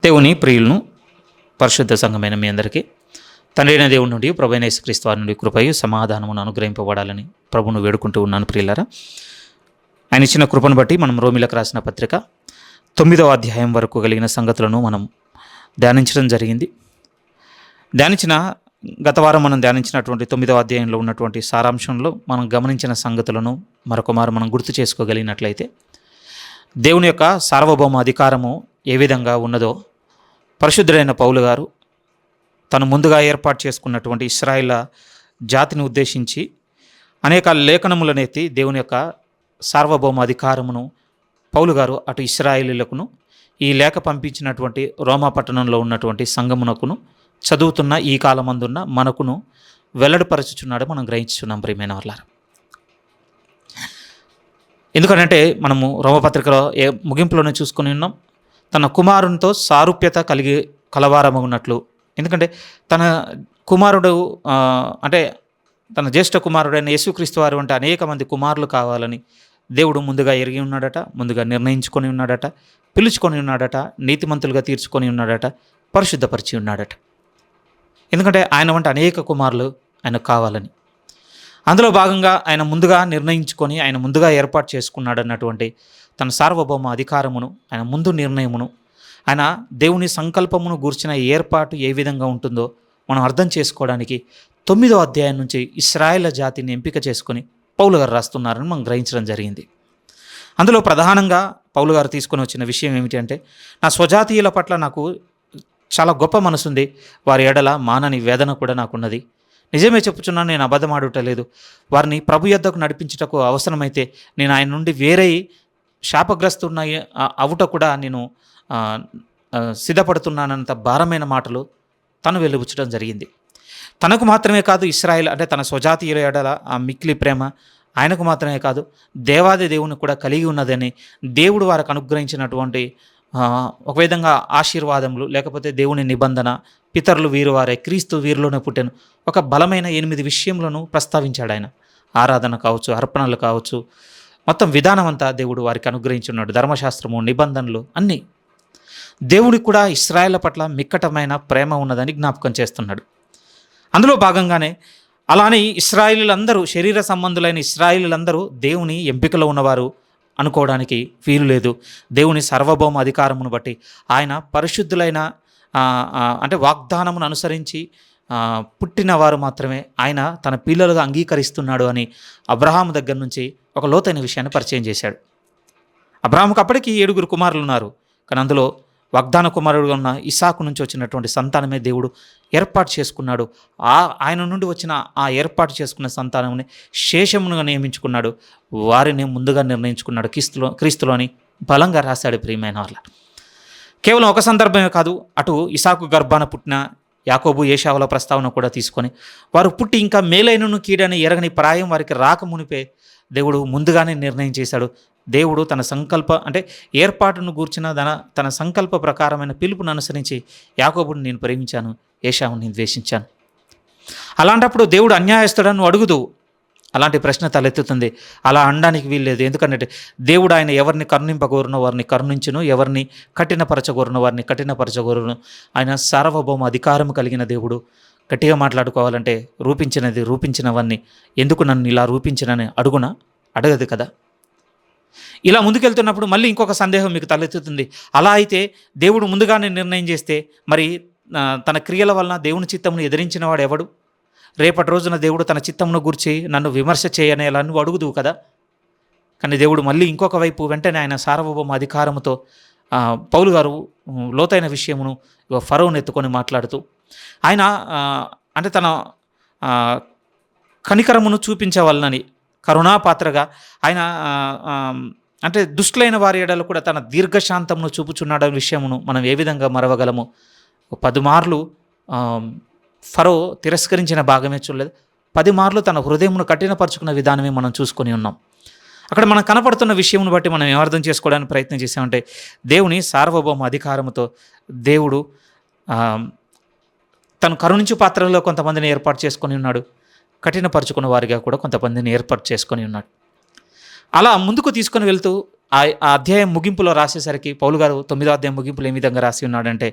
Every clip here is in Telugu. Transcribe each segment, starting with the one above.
దేవుని ప్రియులను పరిశుద్ధ సంఘమైన మీ అందరికీ తండ్రైన దేవుడి నుండి ప్రభువైన యేసుక్రీస్తు వారి నుండి కృపయు సమాధానమును అనుగ్రహింపబడాలని ప్రభువును వేడుకుంటూ ఉన్నాను. ప్రియులారా, ఆయన ఇచ్చిన కృపను బట్టి మనం రోమిలకు రాసిన పత్రిక 9వ అధ్యాయం వరకు కలిగిన సంగతులను మనం ధ్యానించడం జరిగింది. గత వారం మనం ధ్యానించినటువంటి 9వ అధ్యాయంలో ఉన్నటువంటి సారాంశంలో మనం గమనించిన సంగతులను మరొకమారు మనం గుర్తు చేసుకోగలిగినట్లయితే, దేవుని యొక్క సార్వభౌమ అధికారము ఏ విధంగా ఉన్నదో పరిశుద్ధుడైన పౌలు గారు తను ముందుగా ఏర్పాటు చేసుకున్నటువంటి ఇశ్రాయేల్ జాతిని ఉద్దేశించి అనేక లేఖనములనెత్తి దేవుని యొక్క సార్వభౌమ అధికారమును పౌలు గారు అటు ఇశ్రాయేలీలకును ఈ లేఖ పంపించినటువంటి రోమా పట్టణంలో ఉన్నటువంటి సంఘమునకును చదువుతున్న ఈ కాలమందున్న మనకును వెల్లడిపరచుచున్నాడు మనం గ్రహించుచున్నాం. ప్రియమైన వాళ్ళారా, ఎందుకంటే మనము రోమపత్రికలో ముగింపులోనే చూసుకొని ఉన్నాం, తన కుమారునితో సారూప్యత కలవారమగున్నట్లు. ఎందుకంటే తన కుమారుడు అంటే తన జ్యేష్ఠ కుమారుడైన యేసుక్రీస్తు వారు అంటే అనేక మంది కుమారులు కావాలని దేవుడు ముందుగా ఎరిగి ఉన్నాడట, ముందుగా నిర్ణయించుకొని ఉన్నాడట, పిలుచుకొని ఉన్నాడట, నీతిమంతులుగా తీర్చుకొని ఉన్నాడట, పరిశుద్ధపరిచి ఉన్నాడట. ఎందుకంటే ఆయన వంటి అనేక కుమారులు ఆయనకు కావాలని, అందులో భాగంగా ఆయన ముందుగా నిర్ణయించుకొని ఆయన ముందుగా ఏర్పాటు చేసుకున్నాడు అన్నటువంటి తన సార్వభౌమ అధికారమును, ఆయన ముందు నిర్ణయమును, ఆయన దేవుని సంకల్పమును గూర్చిన ఏర్పాటు ఏ విధంగా ఉంటుందో మనం అర్థం చేసుకోవడానికి 9వ అధ్యాయం నుంచి ఇశ్రాయేల్ జాతిని ఎంపిక చేసుకొని పౌలు గారు రాస్తున్నారని మనం గ్రహించడం జరిగింది. అందులో ప్రధానంగా పౌలు గారు తీసుకొని వచ్చిన విషయం ఏమిటి అంటే, నా స్వజాతీయుల పట్ల నాకు చాలా గొప్ప మనసుంది, వారి ఎడల మానని వేదన కూడా నాకున్నది. నిజమే చెప్పుచున్నాను, నేను అబద్ధమాడుటలేదు. వారిని ప్రభు యొద్దకు నడిపించుటకు అవసరమైతే నేను ఆయన నుండి వేరై శాపగ్రస్తున్న అవుట కూడా నేను సిద్ధపడుతున్నానంత భారమైన మాటలు తను వెలుబుచ్చడం జరిగింది. తనకు మాత్రమే కాదు, ఇశ్రాయేల్ అంటే తన స్వజాతీయుల ఎడల ఆ మిక్కిలి ప్రేమ ఆయనకు మాత్రమే కాదు, దేవాది దేవుని కూడా కలిగి ఉన్నదని దేవుడు వారికి అనుగ్రహించినటువంటి ఒక విధంగా ఆశీర్వాదములు, లేకపోతే దేవుని నిబంధన, పితరులు వీరు వారే, క్రీస్తు వీరిలోనే పుట్టాను, ఒక బలమైన 8 విషయములను ప్రస్తావించాడు ఆయన. ఆరాధన కావచ్చు, అర్పణలు కావచ్చు, మొత్తం విధానం అంతా దేవుడు వారికి అనుగ్రహించున్నాడు. ధర్మశాస్త్రము, నిబంధనలు అన్నీ. దేవుడికి కూడా ఇశ్రాయేల్ పట్ల మిక్కటమైన ప్రేమ ఉన్నదని జ్ఞాపకం చేస్తున్నాడు. అందులో భాగంగానే అలానే ఇశ్రాయేలీలందరూ, శరీర సంబంధులైన ఇశ్రాయేలీలందరూ దేవుని ఎంపికలో ఉన్నవారు అనుకోవడానికి వీలు లేదు. దేవుని సార్వభౌమ అధికారమును బట్టి ఆయన పరిశుద్ధులైన అంటే వాగ్దానమును అనుసరించి పుట్టిన వారు మాత్రమే ఆయన తన పిల్లలుగా అంగీకరిస్తున్నాడు అని అబ్రహాము దగ్గర నుంచి ఒక లోతైన విషయాన్ని పరిచయం చేశాడు. అబ్రహాముకు అప్పటికి 7 కుమారులు ఉన్నారు, కానీ అందులో వాగ్దాన కుమారుడుగా ఉన్న ఇసాకు నుంచి వచ్చినటువంటి సంతానమే దేవుడు ఏర్పాటు చేసుకున్నాడు. ఆయన నుండి వచ్చిన ఆ ఏర్పాటు చేసుకున్న సంతానముని శేషమునుగా నియమించుకున్నాడు, వారిని ముందుగా నిర్ణయించుకున్నాడు క్రీస్తులో అని బలంగా రాశాడు. ప్రియమైన వాళ్ళ, కేవలం ఒక సందర్భమే కాదు, అటు ఇసాకు గర్భాన పుట్టిన యాకోబు, ఏశావుల ప్రస్తావన కూడా తీసుకొని వారు పుట్టి ఇంకా మేలైనను కీడని ఎరగని ప్రాయం వారికి రాక మునిపే దేవుడు ముందుగానే నిర్ణయం చేశాడు. దేవుడు తన సంకల్ప అంటే ఏర్పాటును గూర్చిన తన సంకల్ప ప్రకారమైన పిలుపును అనుసరించి యాకోబుని నేను ప్రేమించాను, ఏశావుని నేను ద్వేషించాను. అలాంటప్పుడు దేవుడు అన్యాయస్తుడని అడుగుదు, అలాంటి ప్రశ్న తలెత్తుతుంది. అలా అనడానికి వీల్లేదు. ఎందుకంటే దేవుడు ఆయన ఎవరిని కరుణింపగోరునో వారిని కరుణించును, ఎవరిని కఠినపరచగోరునో వారిని కఠినపరచగోరును. ఆయన సార్వభౌమ అధికారం కలిగిన దేవుడు. గట్టిగా మాట్లాడుకోవాలంటే రూపించినవన్నీ ఎందుకు నన్ను ఇలా రూపించినని అడగదు కదా. ఇలా ముందుకెళ్తున్నప్పుడు మళ్ళీ ఇంకొక సందేహం మీకు తలెత్తుతుంది. అలా అయితే దేవుడు ముందుగానే నిర్ణయం చేస్తే మరి తన క్రియల వలన దేవుని చిత్తమును ఎదిరించిన వాడు ఎవడు? రేపటి రోజున దేవుడు తన చిత్తమును గురించి నన్ను విమర్శ చేయనేలా నువ్వు అడుగుదు కదా. కానీ దేవుడు మళ్ళీ ఇంకొక వైపు వెంటనే ఆయన సార్వభౌమ అధికారముతో పౌలు గారు లోతైన విషయమును ఫరోను ఎత్తుకొని మాట్లాడుతూ ఆయన అంటే తన కనికరమును చూపించవలనని కరుణాపాత్రగా ఆయన అంటే దుష్టులైన వారి ఎడల కూడా తన దీర్ఘశాంతమును చూపుచున్నాడనే విషయమును మనం ఏ విధంగా మరవగలము? 10 మార్లు ఫరో తిరస్కరించిన భాగమే చూడలేదు, 10 మార్లు తన హృదయమును కఠినపరుచుకున్న విధానమే మనం చూసుకొని ఉన్నాం. అక్కడ మనం కనపడుతున్న విషయమును బట్టి మనం ఏమర్థం చేసుకోవడానికి ప్రయత్నం చేసామంటే, దేవుని సార్వభౌమ అధికారముతో దేవుడు తను కరుణించు పాత్రలో కొంతమందిని ఏర్పాటు చేసుకొని ఉన్నాడు, కఠినపరుచుకున్న వారిగా కూడా కొంతమందిని ఏర్పాటు చేసుకొని ఉన్నాడు. అలా ముందుకు తీసుకొని వెళ్తూ ఆ అధ్యాయం ముగింపులో రాసేసరికి పౌలు గారు 9వ అధ్యాయం ముగింపులో ఏ విధంగా రాసి ఉన్నాడంటే,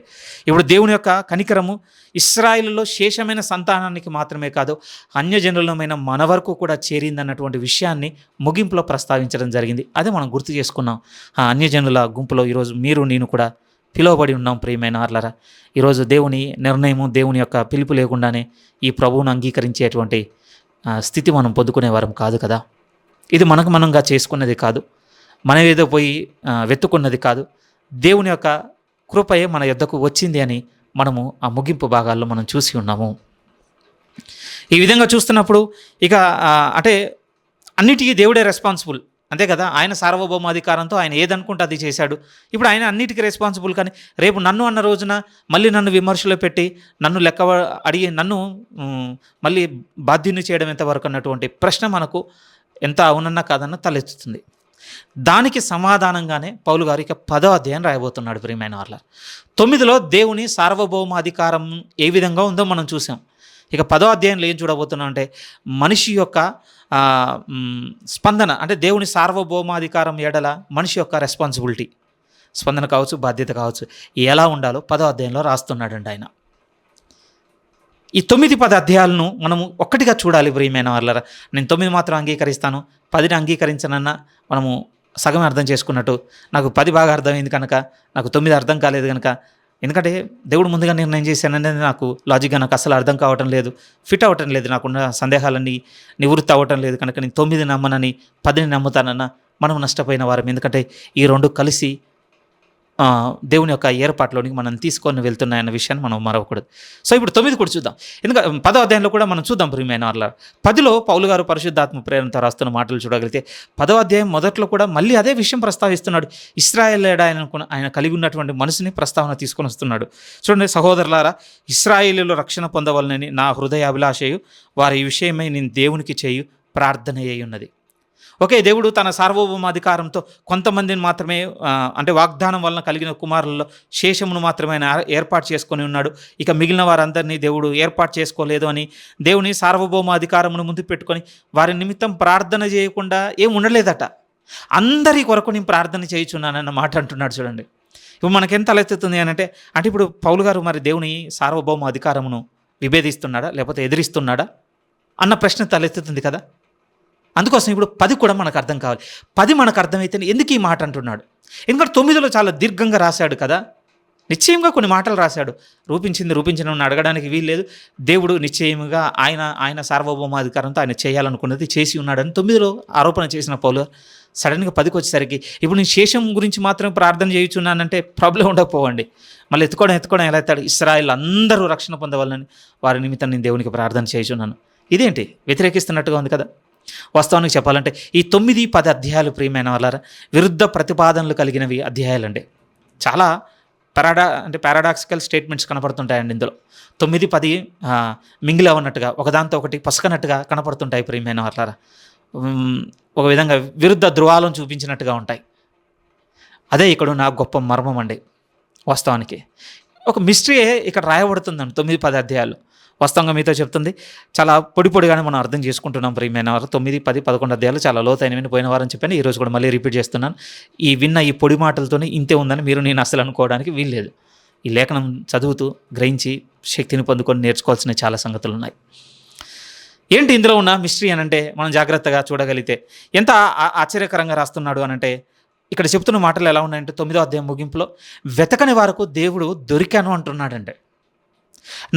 ఇప్పుడు దేవుని యొక్క కనికరము ఇశ్రాయేలులో శేషమైన సంతానానికి మాత్రమే కాదు, అన్యజనులమైన మన వరకు కూడా చేరిందన్నటువంటి విషయాన్ని ముగింపులో ప్రస్తావించడం జరిగింది. అదే మనం గుర్తు చేసుకున్నాం. ఆ అన్యజనుల గుంపులో ఈరోజు మీరు నేను కూడా పిలువబడి ఉన్నాం ప్రియమైన వారలారా. ఈరోజు దేవుని నిర్ణయము, దేవుని యొక్క పిలుపు లేకుండానే ఈ ప్రభువును అంగీకరించేటువంటి స్థితి మనం పొందుకునే వారం కాదు కదా. ఇది మనకు మనంగా చేసుకున్నది కాదు, మనం ఏదో పోయి వెతుకున్నది కాదు. దేవుని యొక్క కృపయే మన యొద్దకు వచ్చింది అని మనము ఆ ముగింపు భాగాల్లో మనం చూసి ఉన్నాము. ఈ విధంగా చూస్తున్నప్పుడు ఇక అంటే అన్నిటికీ దేవుడే రెస్పాన్సిబుల్, అంతే కదా. ఆయన సార్వభౌమాధికారంతో ఆయన ఏదనుకుంటే అది చేశాడు. ఇప్పుడు ఆయన అన్నిటికీ రెస్పాన్సిబుల్. కానీ రేపు నన్ను అన్న రోజున మళ్ళీ నన్ను విమర్శలో పెట్టి నన్ను లెక్క అడిగి నన్ను మళ్ళీ బాధ్యుని చేయడం ఎంతవరకు అన్నటువంటి ప్రశ్న మనకు ఎంత అవునన్నా కాదన్నా తలెత్తుతుంది. దానికి సమాధానంగానే పౌలు గారు ఇక 10వ అధ్యాయం రాయబోతున్నాడు ప్రియమైన వాళ్ళ. 9లో దేవుని సార్వభౌమాధికారం ఏ విధంగా ఉందో మనం చూసాం. ఇక 10వ అధ్యాయంలో ఏం చూడబోతున్నాం అంటే మనిషి యొక్క స్పందన, అంటే దేవుని సార్వభౌమాధికారం ఎడల మనిషి యొక్క రెస్పాన్సిబిలిటీ, స్పందన కావచ్చు, బాధ్యత కావచ్చు, ఎలా ఉండాలో 10వ అధ్యాయంలో రాస్తున్నాడండి ఆయన. ఈ 9-10 అధ్యాయాలను మనము ఒక్కటిగా చూడాలి ప్రియమైన వాళ్ళరా. నేను 9 మాత్రం అంగీకరిస్తాను, 10ని అంగీకరించనన్నా మనము సగం అర్థం చేసుకున్నట్టు. నాకు 10 బాగా అర్థమైంది కనుక నాకు 9 అర్థం కాలేదు కనుక, ఎందుకంటే దేవుడు ముందుగా నిర్ణయం చేశాననేది నాకు లాజిక్గా నాకు అసలు అర్థం కావటం లేదు, ఫిట్ అవ్వటం లేదు, నాకున్న సందేహాలన్నీ నివృత్తి అవ్వటం లేదు కనుక నేను 9 నమ్మనని 10ని నమ్ముతానన్నా మనం నష్టపోయిన వారం. ఎందుకంటే ఈ రెండు కలిసి దేవుని యొక్క ఏర్పాట్లోనికి మనం తీసుకొని వెళ్తున్నాయన్న విషయాన్ని మనం మరవకూడదు. సో ఇప్పుడు 9 కూడా చూద్దాం. ఎందుకంటే 10వ అధ్యాయంలో కూడా మనం చూద్దాం ప్రియమైన వాళ్ళ. 10లో పౌలు గారు పరిశుద్ధాత్మ ప్రేరణతో రాస్తున్న మాటలు చూడగలిగితే 10వ అధ్యాయం మొదట్లో కూడా మళ్ళీ అదే విషయం ప్రస్తావిస్తున్నాడు. ఇశ్రాయేలీయుడు ఆయన కలిగి ఉన్నటువంటి మనసుని ప్రస్తావన తీసుకొని వస్తున్నాడు. చూడండి, సహోదరులారా, ఇశ్రాయేలీయులు రక్షణ పొందవలనని నా హృదయ అభిలాషయు వారి ఈ విషయమై నేను దేవునికి చేయు ప్రార్థన అయి ఉన్నది. ఓకే, దేవుడు తన సార్వభౌమాధికారంతో కొంతమందిని మాత్రమే అంటే వాగ్దానం వలన కలిగిన కుమారులలో శేషమును మాత్రమే ఆయన ఏర్పాటు చేసుకొని ఉన్నాడు. ఇక మిగిలిన వారందరినీ దేవుడు ఏర్పాటు చేసుకోలేదు అని దేవుని సార్వభౌమాధికారమును ముందు పెట్టుకొని వారి నిమిత్తం ప్రార్థన చేయకుండా ఏం ఉండలేదట. అందరి కొరకు నేను ప్రార్థన చేయుచున్నానన్న మాట అంటున్నాడు. చూడండి, ఇప్పుడు మనకెంత తలెత్తుతుంది అంటే ఇప్పుడు పౌలు గారు మరి దేవుని సార్వభౌమ అధికారమును విభేదిస్తున్నాడా లేకపోతే ఎదిరిస్తున్నాడా అన్న ప్రశ్న తలెత్తుతుంది కదా. అందుకోసం ఇప్పుడు 10 కూడా మనకు అర్థం కావాలి. 10 మనకు అర్థమైతే ఎందుకు ఈ మాట అంటున్నాడు? ఎందుకంటే 9లో చాలా దీర్ఘంగా రాశాడు కదా, నిశ్చయంగా కొన్ని మాటలు రాశాడు. రూపించిన అడగడానికి వీల్లేదు. దేవుడు నిశ్చయముగా ఆయన సార్వభౌమాధికారంతో ఆయన చేయాలనుకున్నది చేసి ఉన్నాడని 9లో ఆరోపణ చేసిన పౌలు సడన్గా 10కి వచ్చేసరికి ఇప్పుడు నేను శేషం గురించి మాత్రం ప్రార్థన చేయుచున్నానంటే ప్రాబ్లం ఉండకపోవండి. మళ్ళీ ఎత్తుకోవడం ఎలా ఎత్తాడు? ఇశ్రాయేలు అందరూ రక్షణ పొందవాలని వారి నిమిత్తం నేను దేవునికి ప్రార్థన చేయుచున్నాను. ఇదేంటి వ్యతిరేకిస్తున్నట్టుగా ఉంది కదా. వాస్తవానికి చెప్పాలంటే ఈ 9-10 అధ్యాయాలు ప్రియమైన వాళ్ళారా విరుద్ధ ప్రతిపాదనలు కలిగినవి అధ్యాయాలండి. చాలా పారాడాక్సికల్ స్టేట్మెంట్స్ కనపడుతుంటాయండి ఇందులో. 9-10 మింగిల్ అవ్వనట్టుగా, ఒకదాంతో ఒకటి పసుకనట్టుగా కనపడుతుంటాయి ప్రియమైన వాళ్ళారా. ఒక విధంగా విరుద్ధ ధృవాలను చూపించినట్టుగా ఉంటాయి. అదే ఇక్కడ నా గొప్ప మర్మం అండి. వాస్తవానికి ఒక మిస్టరీయే ఇక్కడ రాయబడుతుందండి 9-10 అధ్యాయాలు. వాస్తవంగా మీతో చెప్తుంది చాలా పొడిగానే మనం అర్థం చేసుకుంటున్నాం ప్రియమైన వారు. 9, 10, 11 అధ్యాయాలు చాలా లోతైనవి. పోయిన వారం చెప్పాను, ఈరోజు కూడా మళ్ళీ రిపీట్ చేస్తున్నాను. ఈ పొడి మాటలతోనే ఇంతే ఉందని నేను అసలు అనుకోవడానికి వీల్లేదు. ఈ లేఖనం చదువుతూ గ్రహించి శక్తిని పొందుకొని నేర్చుకోవాల్సిన చాలా సంగతులు ఉన్నాయి. ఏంటి ఇందులో ఉన్న మిస్టరీ అనంటే మనం జాగ్రత్తగా చూడగలిగితే ఎంత ఆశ్చర్యకరంగా రాస్తున్నాడు అనంటే ఇక్కడ చెప్తున్న మాటలు ఎలా ఉన్నాయంటే 9వ అధ్యాయం ముగింపులో వెతకని వారికి దేవుడు దొరికాను అంటున్నాడంటే,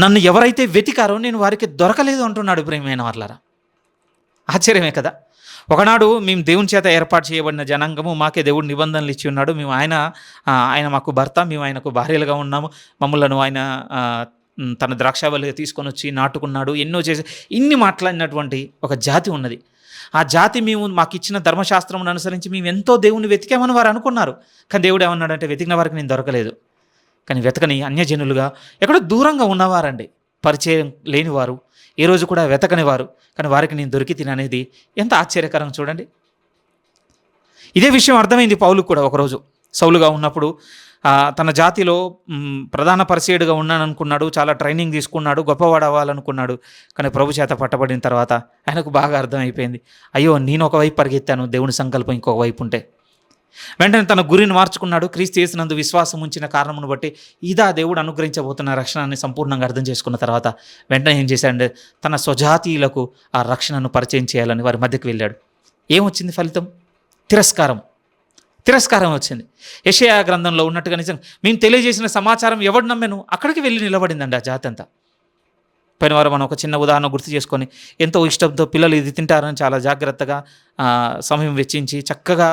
నన్ను ఎవరైతే వెతికారో నేను వారికి దొరకలేదు అంటున్నాడు ప్రియమైన వాళ్ళారా. ఆశ్చర్యమే కదా. ఒకనాడు మేము దేవుని చేత ఏర్పాటు చేయబడిన జనాంగము, మాకే దేవుడు నిబంధనలు ఇచ్చి ఉన్నాడు, మేము ఆయన మాకు భర్త, మేము ఆయనకు భార్యలుగా ఉన్నాము, మమ్మల్ని ఆయన తన ద్రాక్షావల్లిగా తీసుకొని వచ్చి నాటుకున్నాడు, ఎన్నో చేసి ఇన్ని మాట్లాడినటువంటి ఒక జాతి ఉన్నది. ఆ జాతి మాకు ఇచ్చిన ధర్మశాస్త్రమును అనుసరించి మేము ఎంతో దేవుని వెతికామని వారు అనుకున్నారు. కానీ దేవుడు ఏమన్నాడంటే వెతికిన వారికి నేను దొరకలేదు. కానీ వెతకని అన్యజనులుగా ఎక్కడో దూరంగా ఉన్నవారండి, పరిచయం లేనివారు, ఏ రోజు కూడా వెతకని వారు, కానీ వారికి నేను దొరికి తిననేది ఎంత ఆశ్చర్యకరం చూడండి. ఇదే విషయం అర్థమైంది పౌలుకు కూడా. ఒకరోజు సౌలుగా ఉన్నప్పుడు తన జాతిలో ప్రధాన పరిచయుడిగా ఉన్నాననుకున్నాడు, చాలా ట్రైనింగ్ తీసుకున్నాడు, గొప్పవాడు అవ్వాలనుకున్నాడు. కానీ ప్రభు చేత పట్టబడిన తర్వాత ఆయనకు బాగా అర్థమైపోయింది, అయ్యో నేను ఒకవైపు పరిగెత్తాను, దేవుని సంకల్పం ఇంకొక వైపు ఉంటే. వెంటనే తన గురిని మార్చుకున్నాడు. క్రీస్తు యేసునందు విశ్వాసం ఉంచిన కారణమును బట్టి ఇదా దేవుడు అనుగ్రహించబోతున్న రక్షణని సంపూర్ణంగా అర్థం చేసుకున్న తర్వాత వెంటనే ఏం చేశాడంటే తన స్వజాతీయులకు ఆ రక్షణను పరిచయం చేయాలని వారి మధ్యకు వెళ్ళాడు. ఏమొచ్చింది ఫలితం? తిరస్కారం వచ్చింది. యెషయా గ్రంథంలో ఉన్నట్టుగా నిజంగా మేము తెలియజేసిన సమాచారం ఎవడు నమ్మెను? అక్కడికి వెళ్ళి నిలబడిందండి ఆ జాతి అంతా. పోయిన వారం మనం ఒక చిన్న ఉదాహరణ గుర్తు చేసుకొని ఎంతో ఇష్టంతో పిల్లలు ఇది తింటారని చాలా జాగ్రత్తగా సమయం వెచ్చించి చక్కగా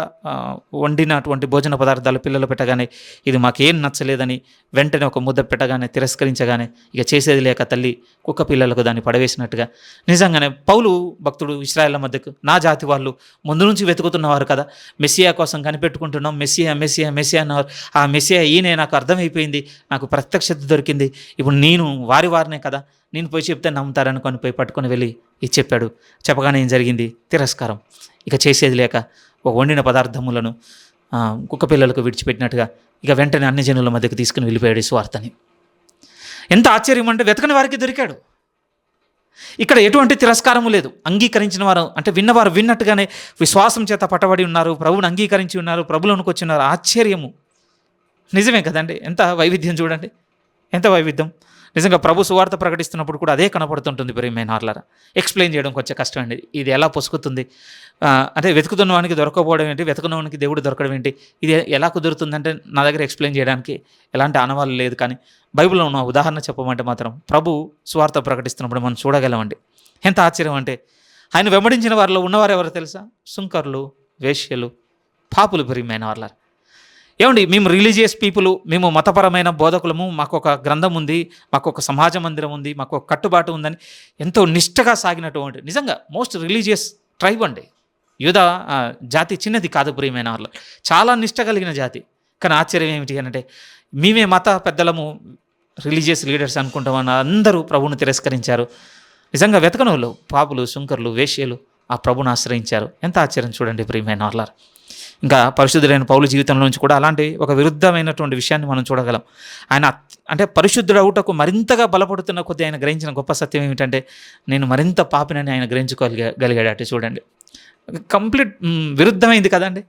వండినటువంటి భోజన పదార్థాలు పిల్లలు పెట్టగానే ఇది మాకేం నచ్చలేదని వెంటనే ఒక ముద్ద పెట్టగానే తిరస్కరించగానే ఇక చేసేది లేక తల్లి కుక్క పిల్లలకు దాన్ని పడవేసినట్టుగా నిజంగానే పౌలు భక్తుడు ఇశ్రాయేళ్ల మధ్యకు నా జాతి వాళ్ళు ముందు నుంచి వెతుకుతున్నవారు కదా, మెస్సియా కోసం కనిపెట్టుకుంటున్నాం, మెస్సియా అన్నవారు. ఆ మెస్సియా ఈయనే, నాకు అర్థమైపోయింది, నాకు ప్రత్యక్షత దొరికింది, ఇప్పుడు నేను వారినే కదా, నేను పోయి చెప్తే నమ్ముతారనుకొని పోయి పట్టుకొని వెళ్ళి ఇది చెప్పాడు. చెప్పగానే ఏం జరిగింది? తిరస్కారం. ఇక చేసేది లేక ఒక వండిన పదార్థములను కుక్క పిల్లలకు విడిచిపెట్టినట్టుగా ఇక వెంటనే అన్ని జనుల మధ్యకు తీసుకుని వెళ్ళిపోయాడు సువార్తని. ఎంత ఆశ్చర్యం అంటే వెతకని వారికి దొరికాడు. ఇక్కడ ఎటువంటి తిరస్కారము లేదు. అంగీకరించిన వారు అంటే విన్నవారు విన్నట్టుగానే విశ్వాసం చేత పట్టబడి ఉన్నారు, ప్రభువుని అంగీకరించి ఉన్నారు, ప్రభువులోనికి వచ్చి ఉన్నారు. ఆశ్చర్యము. నిజమే కదండి, ఎంత వైవిధ్యం చూడండి, ఎంత వైవిధ్యం. నిజంగా ప్రభు సువార్త ప్రకటిస్తున్నప్పుడు కూడా అదే కనపడుతుంటుంది ప్రియమైన వారలారా. ఎక్స్ప్లెయిన్ చేయడం కొంచెం కష్టం అండి. ఇది ఎలా పొసుకుతుంది అంటే వెతుకుతున్న వానికి దొరకపోవడం ఏంటి, వెతుకున్నవానికి దేవుడు దొరకడం ఏంటి, ఇది ఎలా కుదురుతుందంటే నా దగ్గర ఎక్స్ప్లెయిన్ చేయడానికి ఎలాంటి ఆనవాళ్ళు లేదు. కానీ బైబిల్లో ఉన్న ఉదాహరణ చెప్పమంటే మాత్రం ప్రభు సువార్త ప్రకటిస్తున్నప్పుడు మనం చూడగలమండి. ఎంత ఆశ్చర్యం అంటే ఆయన వెంబడించిన వారిలో ఉన్నవారు ఎవరు తెలుసా? సుంకర్లు, వేశ్యలు, పాపులు ప్రియమైన వారలారా. ఏమండి, మేము రిలీజియస్ పీపుల్, మేము మతపరమైన బోధకులము, మాకు ఒక గ్రంథం ఉంది, మాకు ఒక సమాజ మందిరం ఉంది, మాకు ఒక కట్టుబాటు ఉందని ఎంతో నిష్టగా సాగినటువంటి నిజంగా మోస్ట్ రిలీజియస్ ట్రైబ్ అండి. యూదా జాతి చిన్నది కాదు ప్రియమైన వాళ్ళు, చాలా నిష్ట కలిగిన జాతి. కానీ ఆశ్చర్యం ఏమిటి అంటే మేమే మత పెద్దలము, రిలీజియస్ లీడర్స్ అనుకుంటామని అందరూ ప్రభువును తిరస్కరించారు. నిజంగా వెతకని వాళ్ళు పాపులు, శుంకర్లు, వేశ్యలు ఆ ప్రభువును ఆశ్రయించారు. ఎంత ఆశ్చర్యం చూడండి ప్రియమైన వాళ్ళ. ఇంకా పరిశుద్ధుడైన పౌలు జీవితంలో నుంచి కూడా అలాంటి ఒక విరుద్ధమైనటువంటి విషయాన్ని మనం చూడగలం. ఆయన అంటే పరిశుద్ధుడు అవుటకు మరింతగా బలపడుతున్న కొద్దీ ఆయన గ్రహించిన గొప్ప సత్యం ఏమిటంటే నేను మరింత పాపినని ఆయన గ్రహించుకోగలిగాడు. అంటే చూడండి, కంప్లీట్ విరుద్ధమైంది కదండి.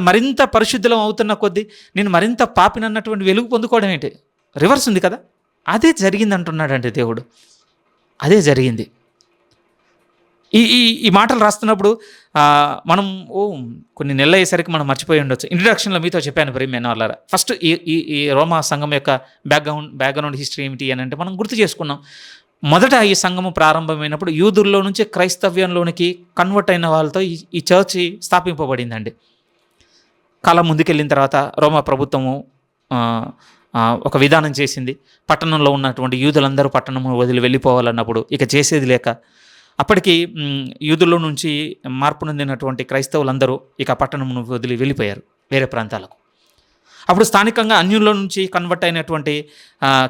మరింత పరిశుద్ధులం అవుతున్న కొద్దీ నేను మరింత పాపినన్నటువంటి వెలుగు పొందుకోవడం ఏంటి? రివర్స్ ఉంది కదా. అదే జరిగింది అంటున్నాడండి దేవుడు. అదే జరిగింది. ఈ మాటలు రాస్తున్నప్పుడు మనం కొన్ని నెలలు అయ్యేసరికి మనం మర్చిపోయి ఉండొచ్చు. ఇంట్రడక్షన్లో మీతో చెప్పాను ప్రియమైన వాళ్ళారా. ఫస్ట్ ఈ రోమా సంఘం యొక్క బ్యాక్గ్రౌండ్ హిస్టరీ ఏమిటి అని అంటే మనం గుర్తు చేసుకున్నాం. మొదట ఈ సంఘము ప్రారంభమైనప్పుడు యూదుల్లో నుంచి క్రైస్తవ్యంలోనికి కన్వర్ట్ అయిన వాళ్ళతో ఈ చర్చి స్థాపింపబడిందండి. కాలం ముందుకెళ్ళిన తర్వాత రోమా ప్రభుత్వము ఒక విధానం చేసింది. పట్టణంలో ఉన్నటువంటి యూదులందరూ పట్టణము వదిలి వెళ్ళిపోవాలన్నప్పుడు ఇక చేసేది లేక అప్పటికి యూదుల్లో నుంచి మార్పు నొందినటువంటి క్రైస్తవులందరూ ఇక పట్టణమును వదిలి వెళ్ళిపోయారు వేరే ప్రాంతాలకు. అప్పుడు స్థానికంగా అన్యుల్లో నుంచి కన్వర్ట్ అయినటువంటి